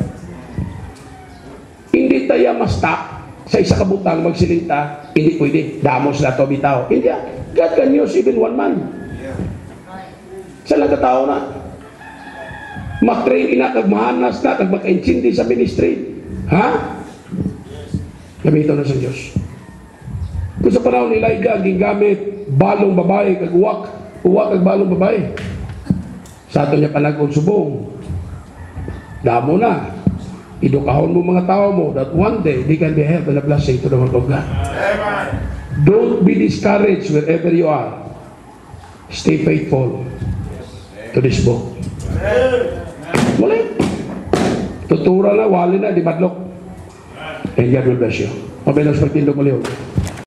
[SPEAKER 1] Hindi tayo ma-stop sa isa kabutang magsilinta, hindi pwede. Damos na to bitaw. Hindi. God can use even one man. Sa lang katao na. Mag-train ina, kagmahanas na, kagmaka-intindi sa ministry. Ha? Gamiton na sa Diyos. Kung sa panahon ni Elijah, gingamit balong babae, kag-uwak kag balong babae. Sa ato niya panagkong subong. Damo na. Idukahon mo mga tao mo that one day they can be helped and a blessing to the world of God.
[SPEAKER 2] Amen.
[SPEAKER 1] Don't be discouraged wherever you are. Stay faithful to this book. Muli. Tutura na, wali na, di madlok. And God will bless you. Mabilang sa pagtindog muli.